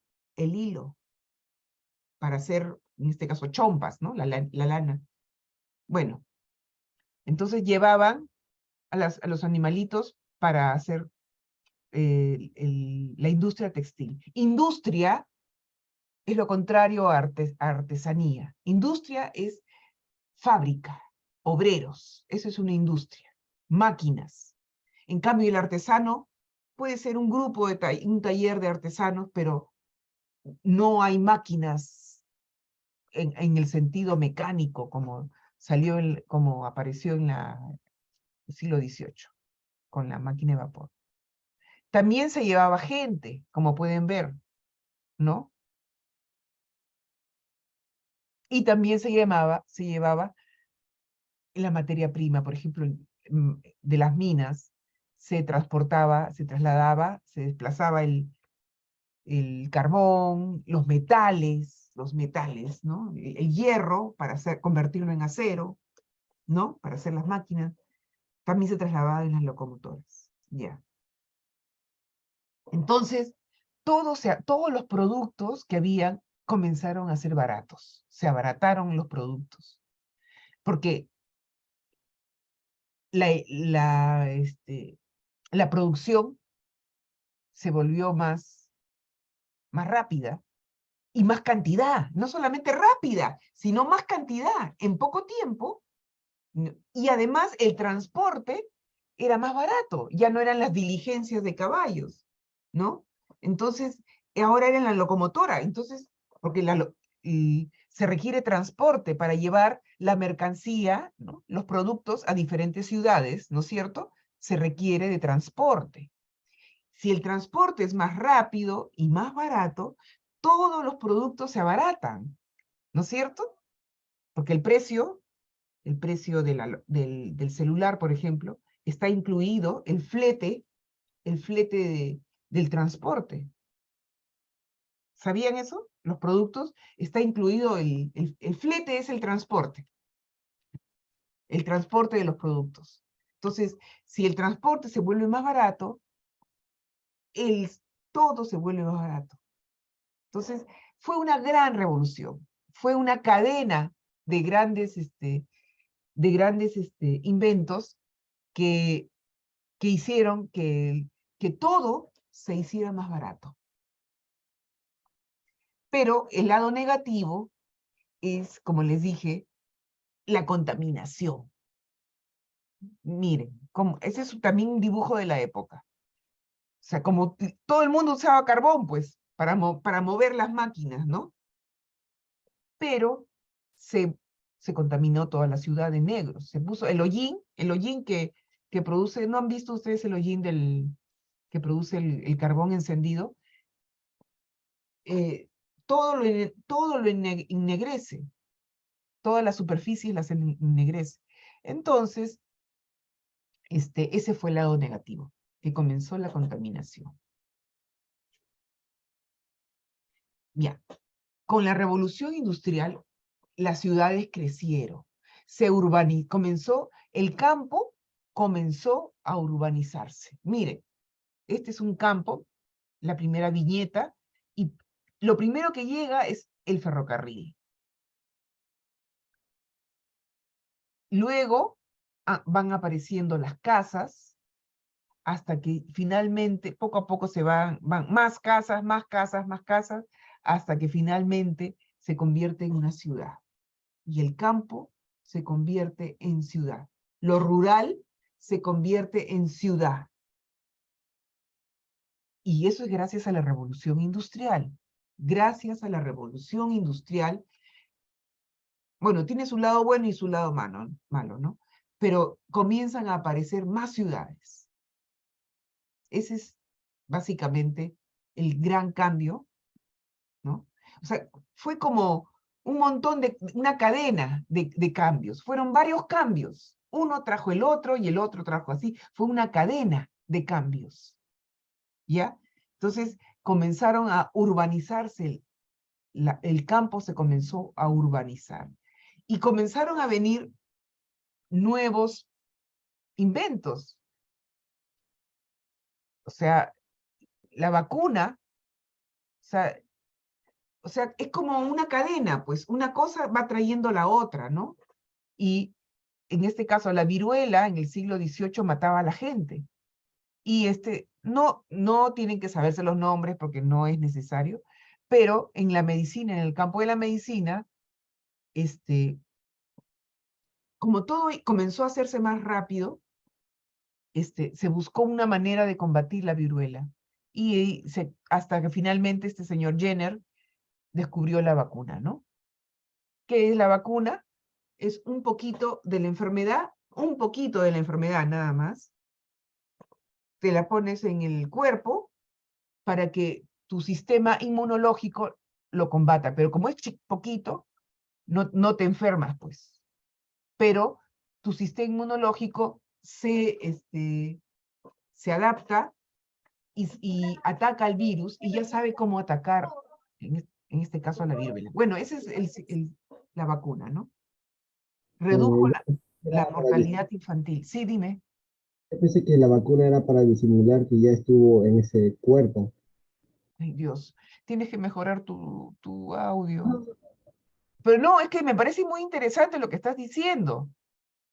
para hacer, en este caso, chompas, ¿no? La lana. Bueno, entonces llevaban a los animalitos para hacer la industria textil. Industria es lo contrario a artesanía. Industria es fábrica, obreros, eso es una industria, máquinas. En cambio, el artesano puede ser un grupo, un taller de artesanos, pero no hay máquinas en el sentido mecánico como como apareció en el siglo XVIII, con la máquina de vapor. También se llevaba gente, como pueden ver, ¿no? Y también se llevaba la materia prima, por ejemplo, de las minas, se trasladaba, se desplazaba el carbón, los metales, ¿no? El hierro para convertirlo en acero, ¿no? Para hacer las máquinas. También se trasladaba en las locomotoras, ya. Entonces, todos los productos que habían comenzaron a ser baratos. Se abarataron los productos. Porque la producción se volvió más rápida y más cantidad. No solamente rápida, sino más cantidad en poco tiempo. Y además el transporte era más barato. Ya no eran las diligencias de caballos, ¿no? Entonces, ahora era en la locomotora. Entonces, porque se requiere transporte para llevar la mercancía, ¿no? Los productos a diferentes ciudades, ¿no es cierto? Se requiere de transporte. Si el transporte es más rápido y más barato, todos los productos se abaratan, ¿no es cierto? Porque el precio del celular, por ejemplo, está incluido el flete del transporte. ¿Sabían eso? Los productos, está incluido el flete es el transporte de los productos. Entonces, si el transporte se vuelve más barato, todo se vuelve más barato. Entonces, fue una gran revolución. Fue una cadena de grandes, inventos que hicieron que todo se hiciera más barato. Pero el lado negativo es, como les dije, la contaminación. Miren, ese es también un dibujo de la época. O sea, como todo el mundo usaba carbón, pues, para mover las máquinas, ¿no? Pero se contaminó toda la ciudad de negro. Se puso el hollín que produce, ¿no han visto ustedes el hollín que produce el carbón encendido? Todo lo ennegrece, todas las superficies las ennegrece. Entonces, ese fue el lado negativo, que comenzó la contaminación. Ya, con la revolución industrial, las ciudades crecieron, el campo comenzó a urbanizarse. Miren, este es un campo, la primera viñeta, y lo primero que llega es el ferrocarril. Luego van apareciendo las casas, hasta que finalmente, poco a poco van más casas, más casas, más casas, hasta que finalmente se convierte en una ciudad. Y el campo se convierte en ciudad. Lo rural se convierte en ciudad. Y eso es gracias a la revolución industrial. Gracias a la revolución industrial, bueno, tiene su lado bueno y su lado malo, ¿no? Pero comienzan a aparecer más ciudades. Ese es básicamente el gran cambio, ¿no? O sea, fue como un montón una cadena de cambios. Fueron varios cambios. Uno trajo el otro y el otro trajo así. Fue una cadena de cambios. ¿Ya? Entonces comenzaron a urbanizarse. El campo se comenzó a urbanizar. Y comenzaron a venir nuevos inventos. O sea, la vacuna, o sea, es como una cadena, pues una cosa va trayendo la otra, ¿no? Y en este caso la viruela en el siglo XVIII mataba a la gente. Y no tienen que saberse los nombres porque no es necesario, pero en la medicina, en el campo de la medicina, como todo comenzó a hacerse más rápido, se buscó una manera de combatir la viruela. Y hasta que finalmente este señor Jenner descubrió la vacuna, ¿no? ¿Qué es la vacuna? Es un poquito de la enfermedad nada más. Te la pones en el cuerpo para que tu sistema inmunológico lo combata. Pero como es poquito, no te enfermas, pues. Pero tu sistema inmunológico se adapta y ataca al virus y ya sabe cómo atacar, en este caso a la viruela. Bueno, esa es la vacuna, ¿no? Redujo la mortalidad infantil. Sí, dime. Yo pensé que la vacuna era para disimular que ya estuvo en ese cuerpo. Ay, Dios, tienes que mejorar tu audio. Pero no, es que me parece muy interesante lo que estás diciendo.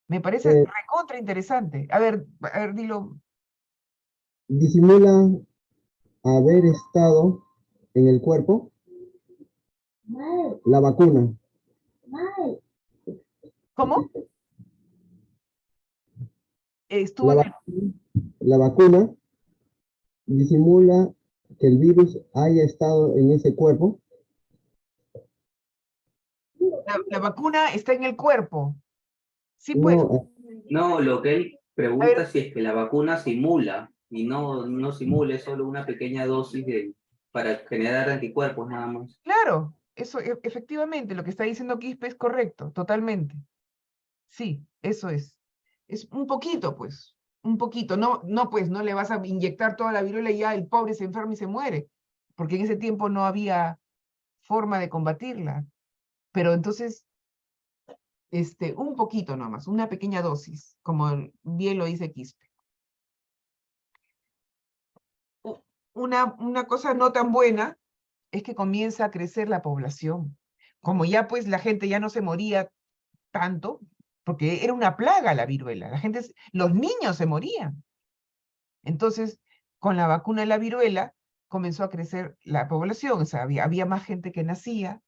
Me parece Eh, recontra interesante. A ver, dilo. Disimula haber estado en el cuerpo la vacuna. ¿Cómo? Estuvo La, en va- la vacuna disimula que el virus haya estado en ese cuerpo. la vacuna está en el cuerpo. Sí, pues. No, No, lo que él A pregunta ver, es si es que la vacuna simula y no simula, es solo una pequeña dosis para generar anticuerpos nada más. claro, eso efectivamente, lo que está diciendo Quispe es correcto, totalmente. Sí, eso es. Es un poquito, pues. Un poquito. No, pues, no le vas a inyectar toda la viruela y ya el pobre se enferma y se muere. Porque en ese tiempo no había forma de combatirla. Pero entonces, un poquito nomás, una pequeña dosis, como bien lo dice Quispe. Una cosa no tan buena es que comienza a crecer la población. Como ya pues la gente ya no se moría tanto, porque era una plaga la viruela, los niños se morían. Entonces, con la vacuna de la viruela, comenzó a crecer la población, o sea, había más gente que nacía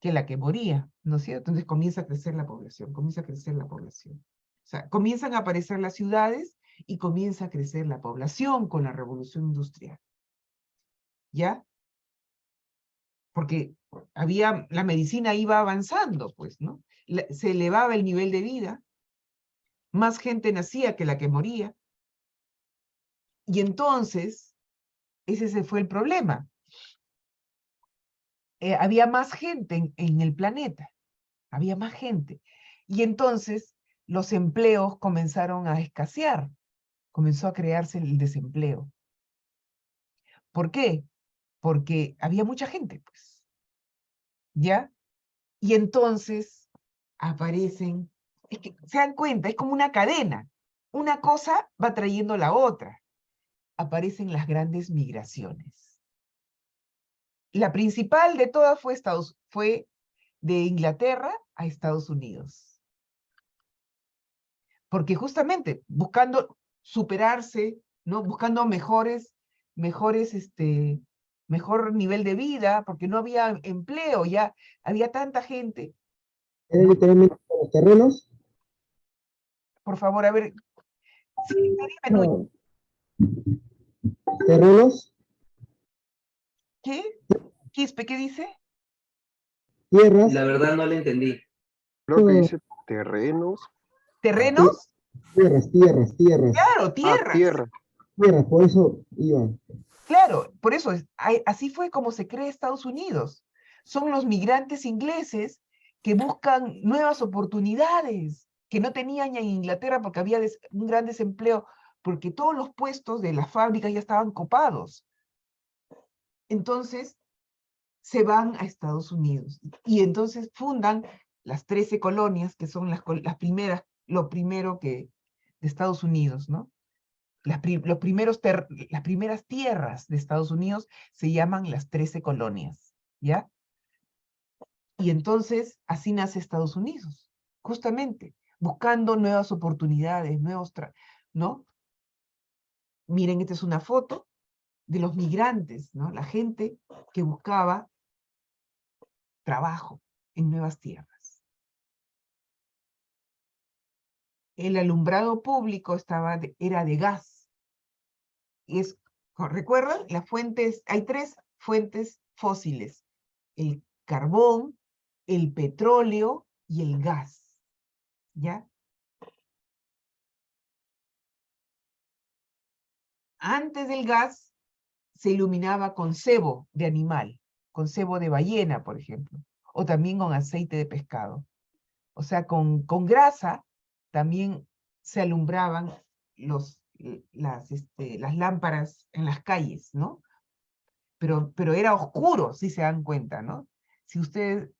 que la que moría, ¿no es cierto? Entonces comienza a crecer la población, comienza a crecer la población. O sea, comienzan a aparecer las ciudades y comienza a crecer la población con la revolución industrial. ¿Ya? Porque la medicina iba avanzando, pues, ¿no? Se elevaba el nivel de vida, más gente nacía que la que moría, y entonces, ese fue el problema. Había más gente en el planeta, había más gente, y entonces los empleos comenzaron a escasear, comenzó a crearse el desempleo. ¿Por qué? Porque había mucha gente, pues, ¿ya? Y entonces aparecen, es que se dan cuenta, es como una cadena. Una cosa va trayendo la otra. Aparecen las grandes migraciones. La principal de todas fue de Inglaterra a Estados Unidos. Porque justamente buscando superarse, ¿no? Buscando mejor nivel de vida, porque no había empleo, ya había tanta gente. ¿Era ¿No? literalmente los terrenos? Por favor, a ver. Sí, dime, Nuño. ¿Terrenos? ¿Qué? Quispe, ¿qué dice? ¿Tierras? La verdad no le entendí. Creo que dice terrenos. ¿Terrenos? Tierras. Claro, Ah, tierras. tierra. Tierras, por eso iba. Claro, por eso así fue como se crea Estados Unidos. Son los migrantes ingleses que buscan nuevas oportunidades que no tenían en Inglaterra porque había un gran desempleo, porque todos los puestos de las fábricas ya estaban copados. Entonces, se van a Estados Unidos y entonces fundan las 13 colonias, que son las primeras, lo primero de Estados Unidos, ¿no? Las primeras tierras de Estados Unidos se llaman las 13 colonias, ¿ya? Y entonces así nace Estados Unidos, justamente, buscando nuevas oportunidades, ¿no? Miren, esta es una foto de los migrantes, ¿no? La gente que buscaba trabajo en nuevas tierras. El alumbrado público era de gas. ¿Recuerdan? Hay 3 fuentes fósiles: el carbón, el petróleo y el gas. ¿Ya? Antes del gas se iluminaba con sebo de animal, con sebo de ballena, por ejemplo, o también con aceite de pescado. O sea, con grasa también se alumbraban las lámparas en las calles, ¿no? Pero era oscuro, si se dan cuenta, ¿no? Si ustedes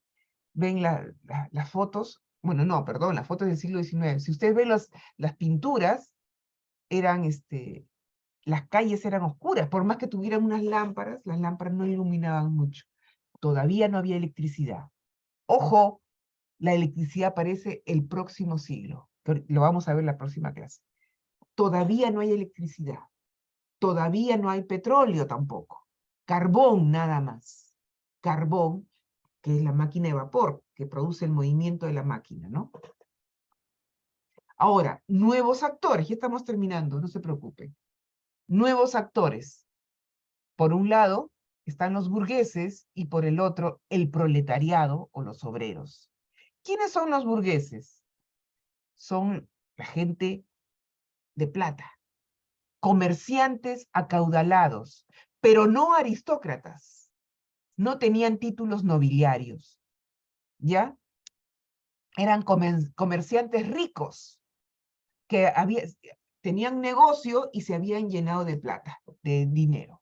ven las fotos, bueno, no, perdón, las fotos del siglo XIX, si ustedes ven las pinturas, las calles eran oscuras, por más que tuvieran unas lámparas, las lámparas no iluminaban mucho. Todavía no había electricidad. Ojo, la electricidad aparece el próximo siglo, pero lo vamos a ver en la próxima clase. Todavía no hay electricidad, todavía no hay petróleo tampoco, carbón nada más. Carbón, que es la máquina de vapor, que produce el movimiento de la máquina, ¿no? Ahora, nuevos actores, ya estamos terminando, no se preocupen. Nuevos actores. Por un lado están los burgueses y por el otro el proletariado o los obreros. ¿Quiénes son los burgueses? Son la gente de plata, comerciantes acaudalados, pero no aristócratas. No tenían títulos nobiliarios, ¿ya? Eran comerciantes ricos que tenían negocio y se habían llenado de plata, de dinero.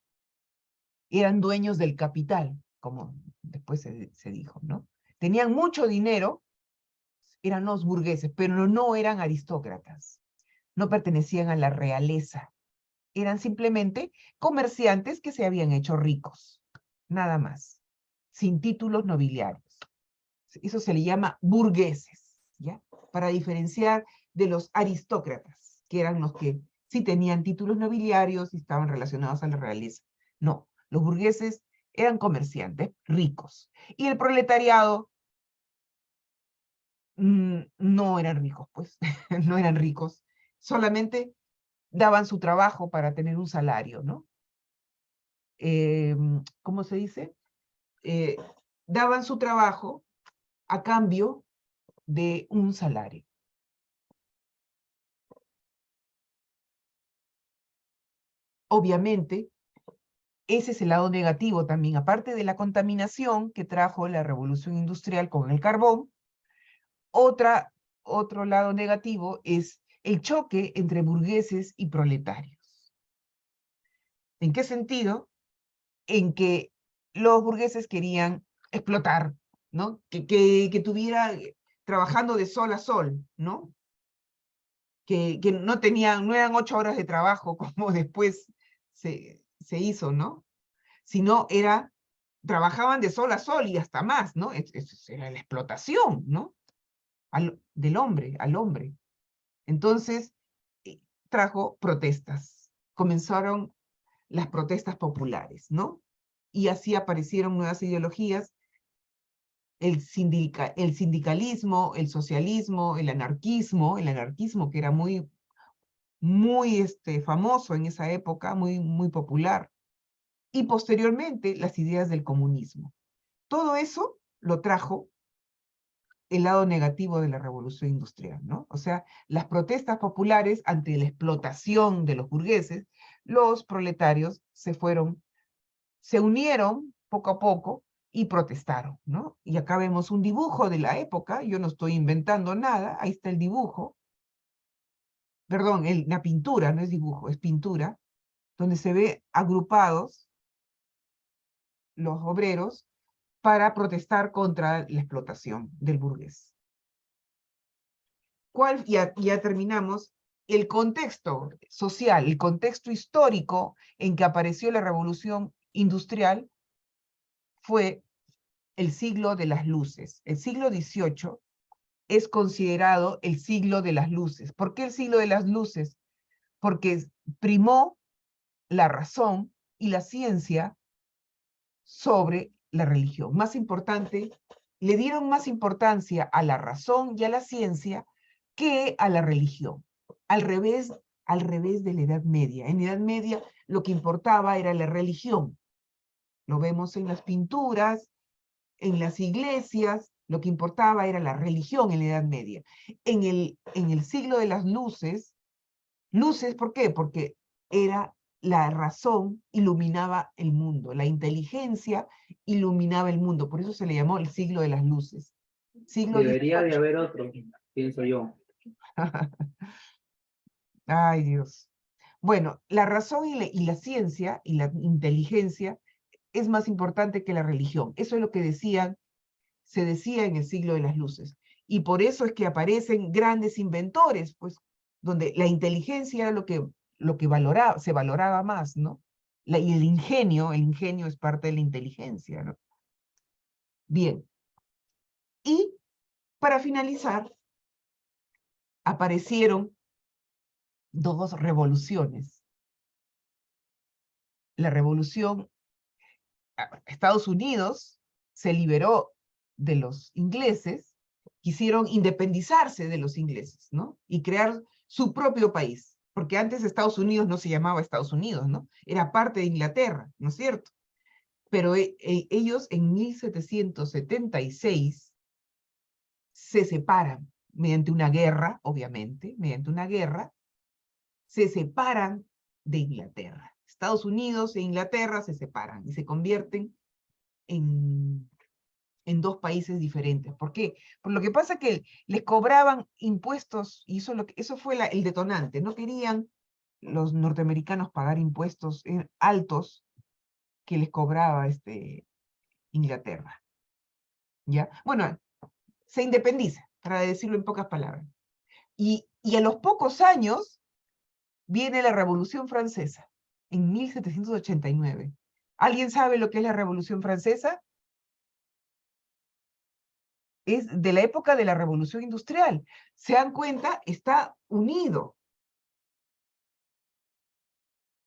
Eran dueños del capital, como después se dijo, ¿no? Tenían mucho dinero, eran los burgueses, pero no eran aristócratas, no pertenecían a la realeza, eran simplemente comerciantes que se habían hecho ricos, nada más, sin títulos nobiliarios. Eso se le llama burgueses, ¿ya? Para diferenciar de los aristócratas, que eran los que sí tenían títulos nobiliarios y estaban relacionados a la realeza. No, los burgueses eran comerciantes ricos. Y el proletariado no eran ricos, pues, no eran ricos. Solamente daban su trabajo para tener un salario, ¿no? ¿Cómo se dice? Daban su trabajo a cambio de un salario. Obviamente, ese es el lado negativo también, aparte de la contaminación que trajo la revolución industrial con el carbón, otro lado negativo es el choque entre burgueses y proletarios. ¿En qué sentido? En que los burgueses querían explotar, ¿no? Que tuviera trabajando de sol a sol, ¿no? Que no eran 8 horas de trabajo como después se hizo, ¿no? Sino trabajaban de sol a sol y hasta más, ¿no? Era la explotación, ¿no? Del hombre al hombre. Entonces, trajo protestas. Comenzaron las protestas populares, ¿no? Y así aparecieron nuevas ideologías, el sindicalismo, el socialismo, el anarquismo que era muy famoso en esa época, muy popular, y posteriormente las ideas del comunismo. Todo eso lo trajo el lado negativo de la revolución industrial, ¿no? O sea, las protestas populares ante la explotación de los burgueses, los proletarios se unieron poco a poco y protestaron, ¿no? Y acá vemos un dibujo de la época, yo no estoy inventando nada, ahí está el dibujo, perdón, la pintura, no es dibujo, es pintura, donde se ve agrupados los obreros para protestar contra la explotación del burgués. Ya terminamos, el contexto social, el contexto histórico en que apareció la revolución industrial fue el siglo de las luces. El siglo XVIII es considerado el siglo de las luces. ¿Por qué el siglo de las luces? Porque primó la razón y la ciencia sobre la religión. Más importante, le dieron más importancia a la razón y a la ciencia que a la religión. Al revés de la Edad Media. En la Edad Media lo que importaba era la religión. Lo vemos en las pinturas, en las iglesias, lo que importaba era la religión en la Edad Media. En el siglo de las luces, ¿por qué? Porque era la razón iluminaba el mundo, la inteligencia iluminaba el mundo, por eso se le llamó el siglo de las luces. Siglo Debería de XVIII. haber otro, pienso yo. Ay, Dios. Bueno, la razón y la ciencia y la inteligencia es más importante que la religión. Eso es lo que se decía en el siglo de las luces. Y por eso es que aparecen grandes inventores, pues, donde la inteligencia era lo que se valoraba más, ¿no? Y el ingenio es parte de la inteligencia, ¿no? Bien. Y para finalizar, aparecieron dos revoluciones. La revolución, Estados Unidos se liberó de los ingleses, quisieron independizarse de los ingleses, ¿no? Y crear su propio país, porque antes Estados Unidos no se llamaba Estados Unidos, ¿no? Era parte de Inglaterra, ¿no es cierto? Pero ellos en 1776 se separan mediante una guerra, obviamente, mediante una guerra, se separan de Inglaterra. Estados Unidos e Inglaterra se separan y se convierten en dos países diferentes. ¿Por qué? Por lo que pasa que les cobraban impuestos, y eso fue el detonante. No querían los norteamericanos pagar impuestos altos que les cobraba Inglaterra. ¿Ya? Bueno, se independiza. para decirlo en pocas palabras. Y a los pocos años viene la Revolución Francesa, en 1789. ¿Alguien sabe lo que es la Revolución Francesa? Es de la época de la Revolución Industrial. ¿Se dan cuenta? Está unido.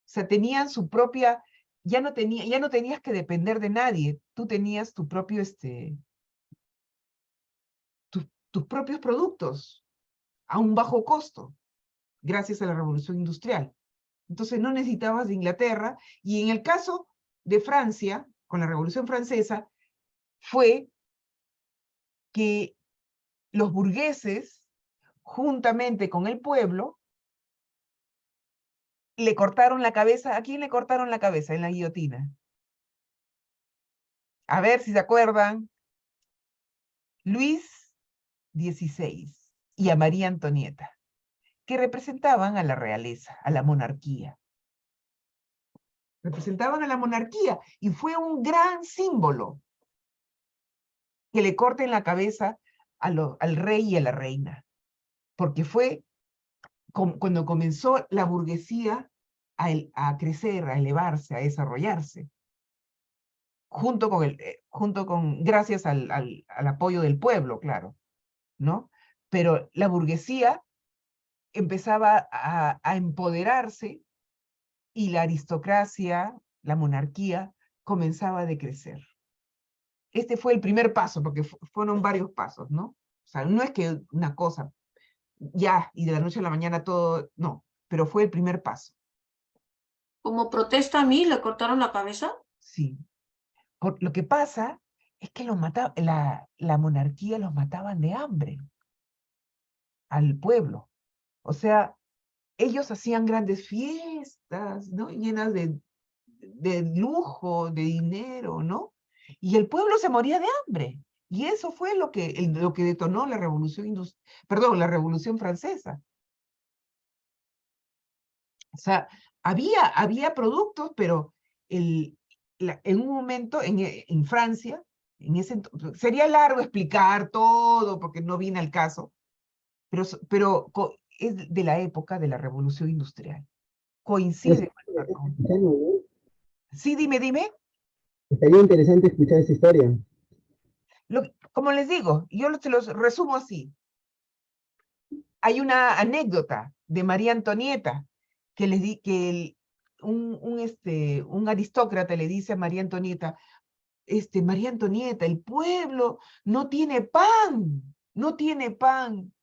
O sea, tenían su propia, ya no tenías que depender de nadie. Tú tenías tu propio, tus propios productos a un bajo costo, gracias a la Revolución Industrial. Entonces no necesitabas de Inglaterra, y en el caso de Francia, con la Revolución Francesa, fue que los burgueses, juntamente con el pueblo, le cortaron la cabeza. ¿A quién le cortaron la cabeza en la guillotina? A ver si se acuerdan. Luis XVI y a María Antonieta, que representaban a la realeza, a la monarquía. Representaban a la monarquía, y fue un gran símbolo que le corten la cabeza al rey y a la reina, porque fue cuando comenzó la burguesía a crecer, a elevarse, a desarrollarse, gracias al apoyo del pueblo, claro, ¿no? Pero la burguesía empezaba a empoderarse, y la aristocracia, la monarquía, comenzaba a decrecer. Este fue el primer paso, porque fueron varios pasos, ¿no? O sea, no es que una cosa, ya, y de la noche a la mañana todo, no, pero fue el primer paso, Como protesta a mí, le cortaron la cabeza. sí. Lo que pasa es que la monarquía los mataban de hambre al pueblo. O sea, ellos hacían grandes fiestas, ¿no? Llenas de lujo, de dinero, ¿no? Y el pueblo se moría de hambre. Y eso fue lo que detonó la la Revolución Francesa. O sea, había productos, pero en un momento en Francia, sería largo explicar todo porque no viene al caso, pero es de la época de la Revolución Industrial. Coincide. Sí, dime. Estaría interesante escuchar esa historia. Como les digo, yo se los resumo así. Hay una anécdota de María Antonieta que un aristócrata le dice a María Antonieta, María Antonieta, el pueblo no tiene pan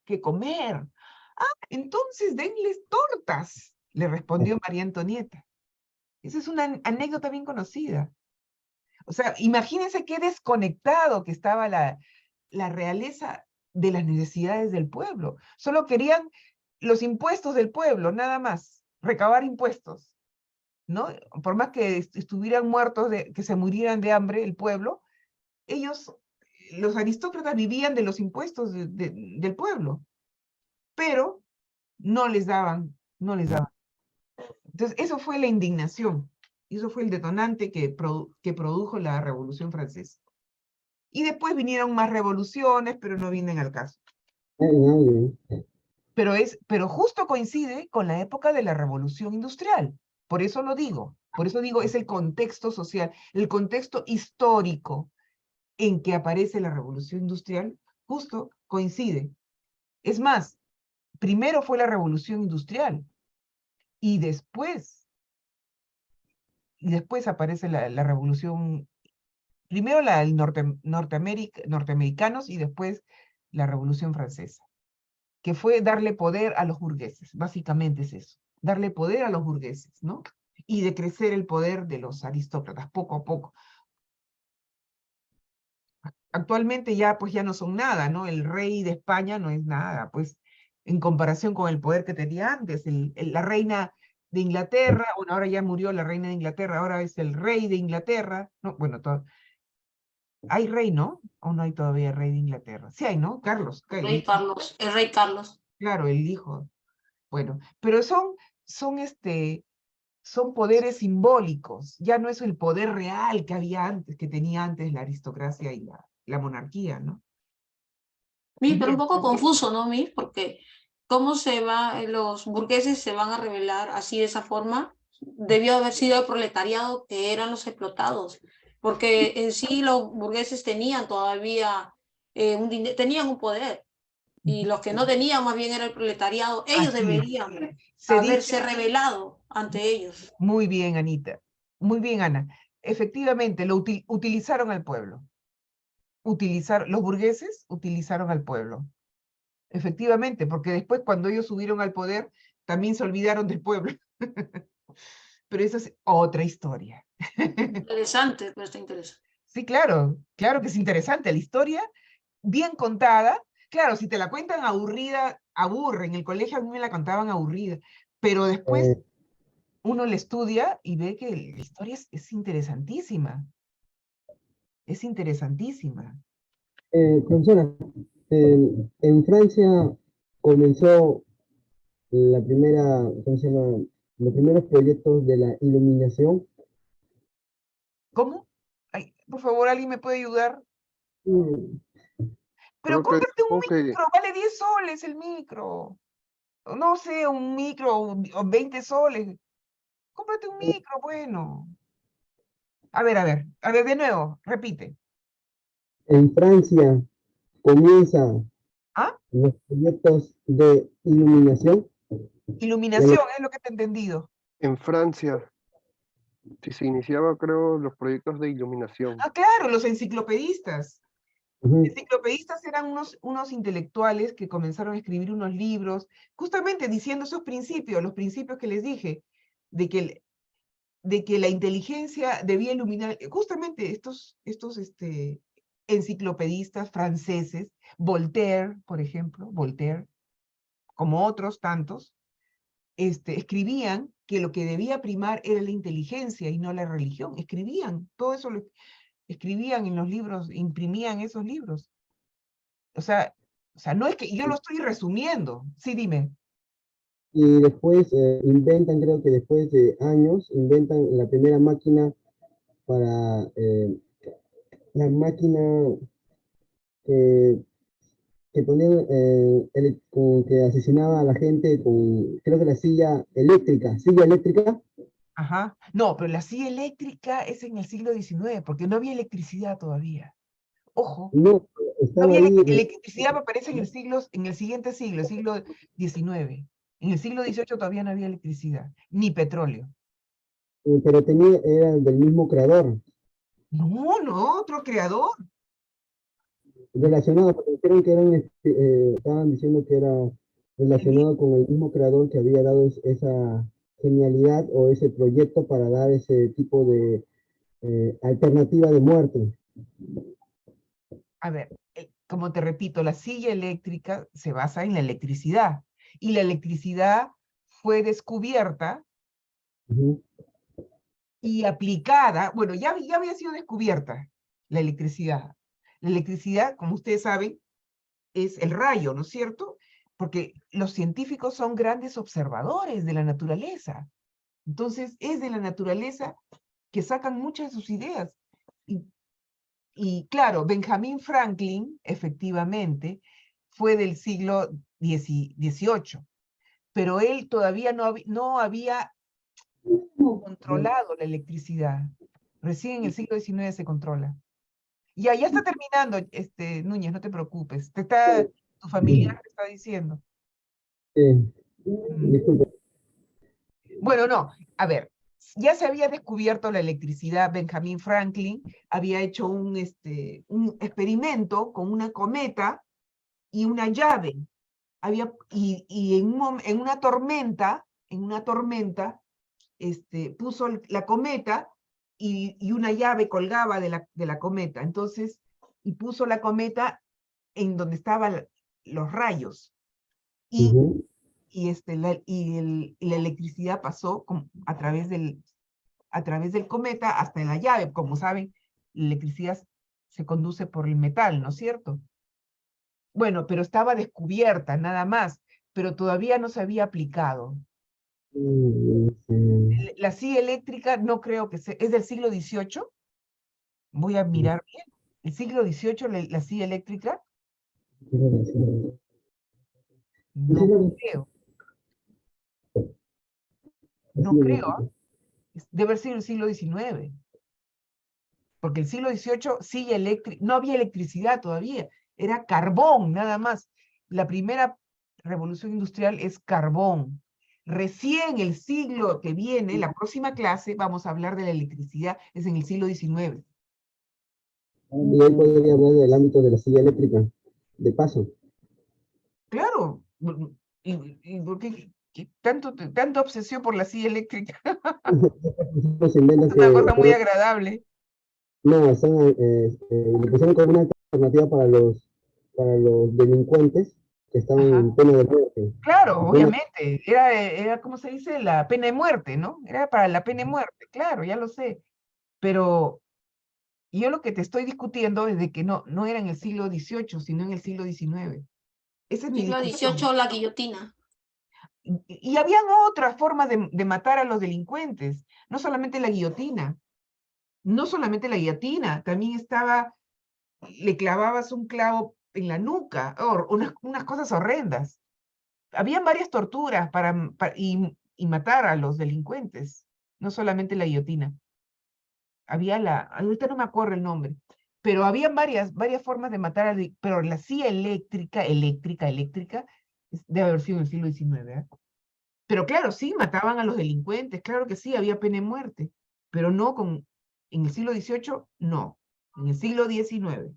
que comer. Ah, entonces denles tortas, le respondió María Antonieta. Esa es una anécdota bien conocida. O sea, imagínense qué desconectado que estaba la realeza de las necesidades del pueblo. Solo querían los impuestos del pueblo, nada más, recabar impuestos, ¿no? Por más que estuvieran muertos, que se murieran de hambre el pueblo, los aristócratas vivían de los impuestos del pueblo, pero no les daban. Entonces, eso fue la indignación, y eso fue el detonante que produjo la Revolución Francesa. Y después vinieron más revoluciones, pero no vienen al caso. Pero justo coincide con la época de la Revolución Industrial. Por eso lo digo. Por eso digo, es el contexto social, el contexto histórico en que aparece la Revolución Industrial, justo coincide. Es más, primero fue la Revolución Industrial, y después aparece la Revolución, primero norteamericanos, y después la Revolución Francesa, que fue darle poder a los burgueses. Básicamente es eso, darle poder a los burgueses, ¿no? Y decrecer el poder de los aristócratas, poco a poco. Actualmente pues ya no son nada, ¿no? El rey de España no es nada, pues, en comparación con el poder que tenía antes. La reina de Inglaterra, bueno, ahora ya murió la reina de Inglaterra, ahora es el rey de Inglaterra, no, bueno, hay rey, ¿no? ¿O no hay todavía rey de Inglaterra? Sí hay, ¿no? Carlos. Rey Carlos, el rey Carlos. Claro, el hijo. Bueno, pero son poderes simbólicos, ya no es el poder real que había antes, que tenía antes la aristocracia y la monarquía, ¿no? Pero un Bien. poco confuso, ¿no, Mir? Porque ¿cómo los burgueses se van a rebelar así de esa forma? Debió haber sido el proletariado que eran los explotados, porque en sí los burgueses tenían todavía tenían un poder, y los que no tenían más bien era el proletariado. Ellos Así es. deberían Se haberse dice, rebelado ante ellos. muy bien, Anita, muy bien, Ana. Efectivamente, utilizaron al pueblo. Los burgueses utilizaron al pueblo. Efectivamente, porque después cuando ellos subieron al poder, también se olvidaron del pueblo. Pero esa es otra historia. Interesante, pero está interesante. Sí, claro, claro que es interesante. La historia, bien contada, claro, si te la cuentan aburrida, aburre. En el colegio a mí me la contaban aburrida, pero después uno la estudia y ve que la historia es interesantísima. Es interesantísima. Profesora, en Francia comenzó la primera, ¿cómo se llama? Los primeros proyectos de la iluminación. ¿Cómo? Ay, por favor, ¿alguien me puede ayudar? Mm, Pero Creo que, cómprate un supongo que micro, vale 10 soles el micro. O no sé, un micro o 20 soles. Cómprate un micro, bueno. A ver, de nuevo, repite. En Francia comienza ¿Ah? los proyectos de iluminación. de la- Iluminación, es lo que te he entendido. en Francia, si se iniciaba, creo, los proyectos de iluminación. Ah, claro, los enciclopedistas. Ujú. Enciclopedistas eran unos intelectuales que comenzaron a escribir unos libros, justamente diciendo esos principios, los principios que les dije, de que, de que la inteligencia debía iluminar, justamente estos enciclopedistas franceses, Voltaire, por ejemplo, Voltaire, como otros tantos, escribían que lo que debía primar era la inteligencia y no la religión. Escribían, todo eso lo escribían en los libros, imprimían esos libros. O sea, no es que yo lo estoy resumiendo. Sí, dime. Y después inventan, creo que después de años, inventan la primera máquina para la máquina que, que ponían, que asesinaba a la gente con, creo que la silla eléctrica. Ajá. No, pero la silla eléctrica es en el siglo XIX, porque no había electricidad todavía. Ojo, No, no estaba había ahí, electricidad, aparece en el siguiente siglo, el siglo XIX. En el siglo XVIII todavía no había electricidad, ni petróleo. pero era del mismo creador, No, no, otro creador. relacionado, porque dijeron que eran, estaban diciendo que era El mismo. relacionado con el mismo creador que había dado esa genialidad o ese proyecto para dar ese tipo de alternativa de muerte. A ver, como te repito, la silla eléctrica se basa en la electricidad. Y la electricidad fue descubierta Ujú, y aplicada, bueno, ya había sido descubierta la electricidad. La electricidad, como ustedes saben, es el rayo, ¿no es cierto? Porque los científicos son grandes observadores de la naturaleza. Entonces, es de la naturaleza que sacan muchas de sus ideas. Y, y claro, Benjamin Franklin, efectivamente, fue del siglo XVIII, pero él todavía no había controlado la electricidad. Recién en el siglo XIX se controla. Ya está terminando, Núñez, no te preocupes. Tu familiar te está diciendo. sí, Mm. disculpe. Bueno, no, a ver, ya se había descubierto la electricidad. Benjamin Franklin había hecho un experimento con una cometa y una llave. Y en una tormenta, puso la cometa y una llave colgaba de la cometa. Entonces, y puso la cometa en donde estaban los rayos. Y, Ujú. y la electricidad pasó a través del cometa hasta la llave. Como saben, la electricidad se conduce por el metal, ¿no es cierto? Bueno, pero estaba descubierta nada más, pero todavía no se había aplicado. Sí. La silla eléctrica no creo que sea, es del siglo XVIII. Voy a mirar bien. El siglo XVIII, la silla eléctrica. No creo. No creo. Debe haber sido el siglo XIX. Porque el siglo XVIII sí no había electricidad todavía. Era carbón, nada más. La primera revolución industrial es carbón. Recién el siglo que viene, la próxima clase, vamos a hablar de la electricidad, es en el siglo XIX. Y ahí podría hablar del ámbito de la silla eléctrica, de paso. Claro. ¿Y por qué tanta obsesión por la silla eléctrica? Se inventan Es una que, cosa muy agradable. no, le pusieron como una alternativa para los delincuentes que estaban Ajá. en pena de muerte. Claro, En pena- obviamente. Era, ¿cómo se dice? La pena de muerte, ¿no? Era para la pena de muerte, claro, ya lo sé. Pero yo lo que te estoy discutiendo es de que no era en el siglo XVIII, sino en el siglo XIX. Esa es mi Siglo discusión. XVIII, la guillotina. Y habían otras formas de matar a los delincuentes, no solamente la guillotina. No solamente la guillotina, también le clavabas un clavo en la nuca, unas cosas horrendas. Habían varias torturas y matar a los delincuentes, no solamente la guillotina. Ahorita no me acuerdo el nombre, pero había varias formas de matar pero la silla eléctrica, debe haber sido en el siglo XIX, ¿eh? Pero claro, sí, mataban a los delincuentes, claro que sí, había pena de muerte, pero en el siglo XVIII, no, en el siglo XIX,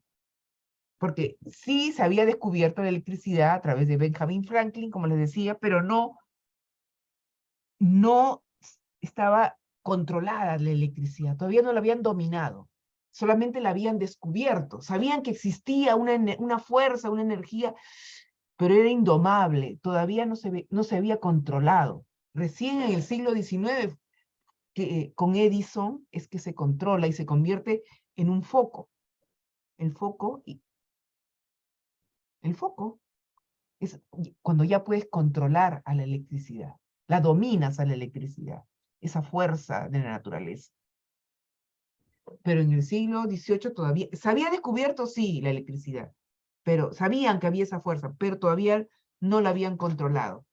porque sí se había descubierto la electricidad a través de Benjamin Franklin, como les decía, pero no estaba controlada la electricidad, todavía no la habían dominado, solamente la habían descubierto, sabían que existía una fuerza, una energía, pero era indomable, todavía no se había controlado. Recién en el siglo XIX, con Edison, es que se controla y se convierte en un foco. El foco, el foco es cuando ya puedes controlar a la electricidad, la dominas a la electricidad, esa fuerza de la naturaleza. Pero en el siglo XVIII todavía, se había descubierto, sí, la electricidad, pero sabían que había esa fuerza, pero todavía no la habían controlado.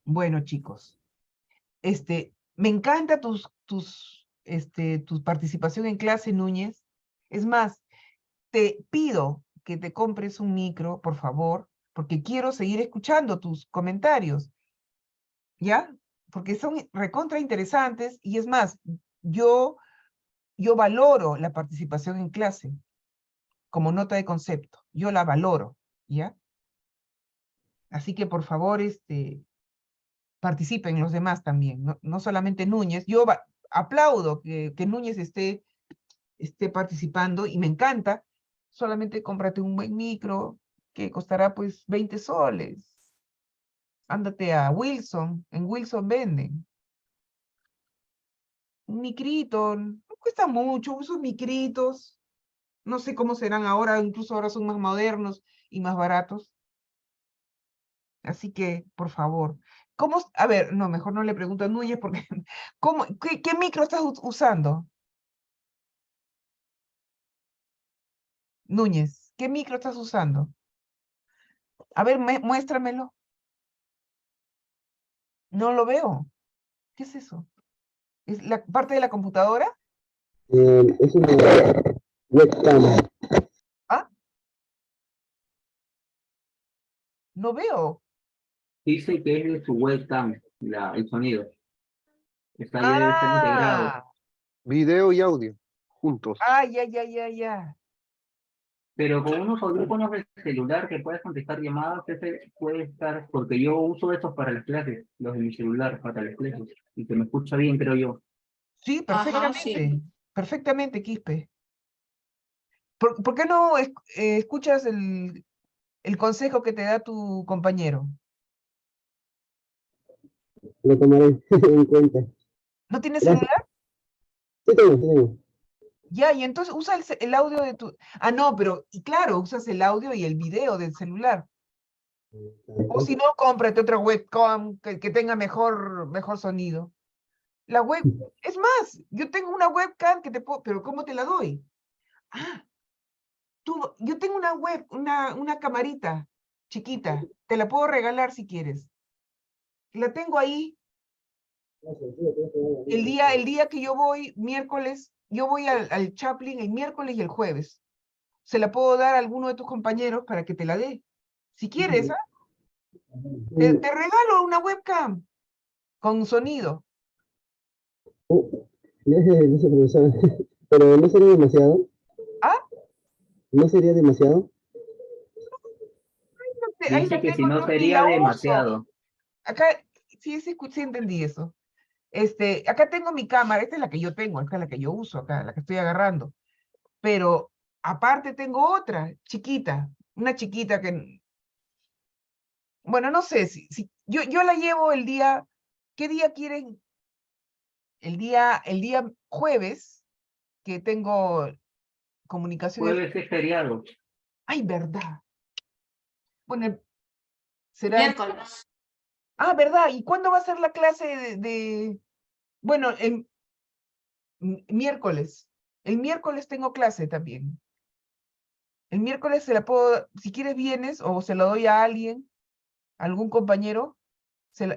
Bueno, chicos, me encanta tu participación en clase, Núñez. Es más, te pido que te compres un micro, por favor, porque quiero seguir escuchando tus comentarios, ¿ya? Porque son recontra interesantes y es más, yo valoro la participación en clase como nota de concepto. Yo la valoro, ¿ya? Así que por favor, participen los demás también, no solamente Núñez. Yo aplaudo que Núñez esté participando y me encanta. Solamente cómprate un buen micro que costará pues 20 soles. Ándate a Wilson, en Wilson venden. Un micrito, no cuesta mucho, esos micritos. No sé cómo serán ahora, incluso ahora son más modernos y más baratos. Así que, por favor, a ver, no, mejor no le pregunto a Núñez porque, ¿qué micro estás usando? Núñez, ¿qué micro estás usando? A ver, muéstramelo. No lo veo. ¿Qué es eso? ¿Es la parte de la computadora? Es una webcam. Ah, no veo. Dice que es de su webcam, el sonido. Ya debe estar integrado. Ah, Video y audio, juntos. ya. Pero con unos audífonos del celular que puedes contestar llamadas, ese puede estar, porque yo uso estos para las clases, los de mi celular para las clases, y se me escucha bien, creo yo. Sí, Ajá, perfectamente. sí. Perfectamente, Quispe. ¿Por qué no escuchas el consejo que te da tu compañero? Lo tomaré en cuenta. ¿No tienes Gracias. celular? Sí tengo, sí tengo. Ya, y entonces usa el audio de tu... Ah, no, pero, y claro, usas el audio y el video del celular. O si no, cómprate otra webcam que tenga mejor sonido. Es más, yo tengo una webcam que te puedo, pero ¿cómo te la doy? Ah, Yo tengo una web, una camarita chiquita, te la puedo regalar si quieres. La tengo ahí. El día que yo voy, miércoles, yo voy al Chaplin el miércoles y el jueves. Se la puedo dar a alguno de tus compañeros para que te la dé. Si quieres, ¿ah? Te regalo una webcam con sonido. Dice profesor, pero ¿no sería demasiado? ¿Ah? ¿No sería demasiado? Ahí la Dice que si tengo, no ni sería la uso. demasiado. Acá, sí entendí eso. Acá tengo mi cámara, esta es la que yo tengo, esta es la que yo uso acá, la que estoy agarrando. Pero aparte tengo otra, chiquita, una chiquita que, bueno, no sé, si yo la llevo el día, ¿qué día quieren? El día jueves, que tengo comunicaciones. Jueves es feriado. Ay, verdad. Bueno, será Miércoles. ¿verdad? ¿Y cuándo va a ser la clase bueno, el miércoles? El miércoles tengo clase también. El miércoles se la puedo, si quieres vienes o se la doy a alguien, algún compañero.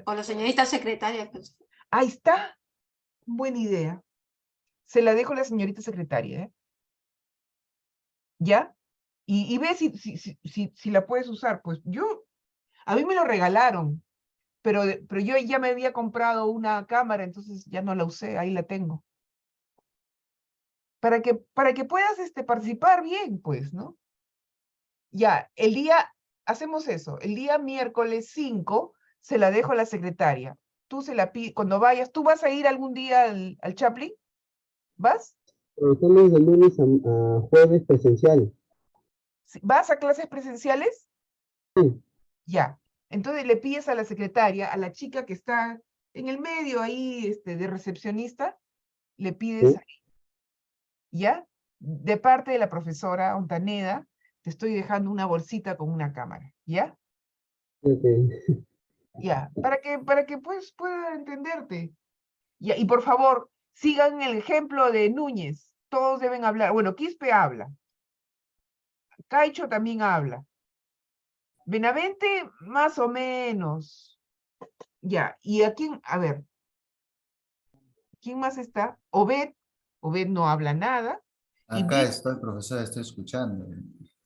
O la señorita secretaria. Pues. Ahí está, buena idea. Se la dejo a la señorita secretaria, ¿eh? ¿Ya? Y ve si la puedes usar. Pues a mí me lo regalaron, pero yo ya me había comprado una cámara, entonces ya no la usé, ahí la tengo. Para que puedas participar bien, pues, ¿no? Ya, hacemos eso, el día miércoles 5 se la dejo a la secretaria. Tú se la pides, cuando vayas, ¿tú vas a ir algún día al Chaplin? ¿Vas? Estamos de lunes a jueves presencial. ¿Vas a clases presenciales? Sí. Ya. Entonces le pides a la secretaria, a la chica que está en el medio ahí, de recepcionista, le pides ¿Sí? ahí, ¿ya? De parte de la profesora Ontaneda, te estoy dejando una bolsita con una cámara, ¿ya? Ok. Ya, para que pues, pueda entenderte. Ya, y por favor, sigan el ejemplo de Núñez. Todos deben hablar. Bueno, Quispe habla. Caicho también habla. Benavente, más o menos. Ya, y a ver, ¿quién más está? Obed no habla nada. Y, Acá estoy, profesor, estoy escuchando.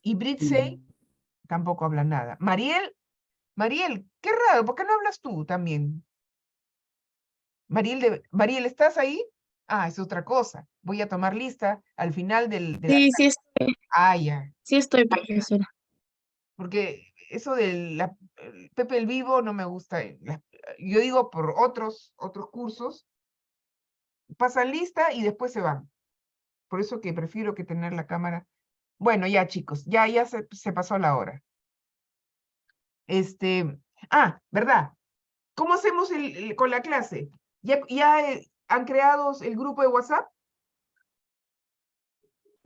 y Britsey tampoco habla nada. Mariel, qué raro, ¿por qué no hablas tú también? Mariel, ¿estás ahí? Ah, es otra cosa. Voy a tomar lista al final de la... Sí, Ya. sí estoy, profesora. Porque eso Pepe el Vivo no me gusta. Yo digo por otros cursos, pasan lista y después se van. Por eso que prefiero que tener la cámara. Bueno, ya chicos, ya se pasó la hora. ¿Verdad? ¿Cómo hacemos con la clase? ¿Ya han creado el grupo de WhatsApp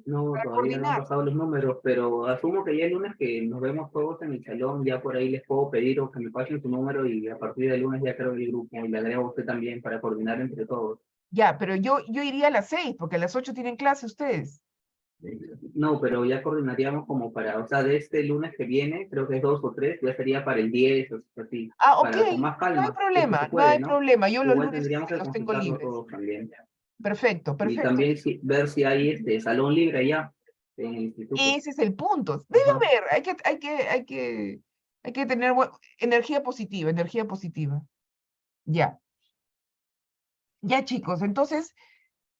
No, para todavía no han coordinar? pasado los números, pero asumo que ya el lunes que nos vemos todos en el salón, ya por ahí les puedo pedir o que me pasen su número y a partir del lunes ya creo el grupo y le agrego a usted también para coordinar entre todos. Ya, pero yo iría a las 6, porque a las 8 tienen clase ustedes. No, pero ya coordinaríamos como para, o sea, de este lunes que viene, creo que es 2 o 3, ya sería para el 10, o sea, así, Ok, para con más no hay calma, si es que se problema, no puede, hay ¿no? problema. Yo los Igual lunes tendríamos que los tengo consultarlo libres. todos también. Perfecto, Y perfecto. también ver si hay salón libre ya en el instituto. Ese es el punto. Debe Ajá. haber, hay que tener energía positiva, energía positiva. Ya. Ya, chicos, entonces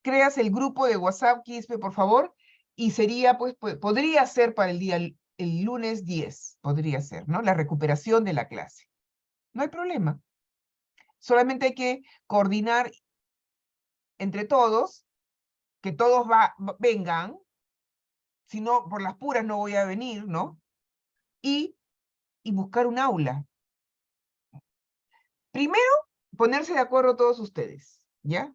creas el grupo de WhatsApp, Quispe, por favor, y sería, pues, podría ser para el lunes 10, podría ser, ¿no? La recuperación de la clase. No hay problema. Solamente hay que coordinar entre todos, que todos vengan, si no, por las puras no voy a venir, ¿no? Y buscar un aula. Primero, ponerse de acuerdo todos ustedes, ¿ya?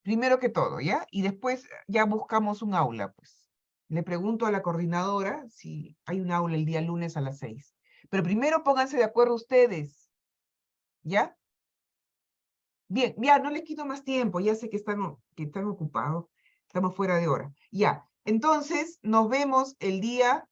Primero que todo, ¿ya? Y después ya buscamos un aula, pues. Le pregunto a la coordinadora si hay un aula el día lunes a las 6. Pero primero pónganse de acuerdo ustedes, ¿ya? Bien, ya, no les quito más tiempo, ya sé que están ocupados, estamos fuera de hora. Ya, Entonces, nos vemos el día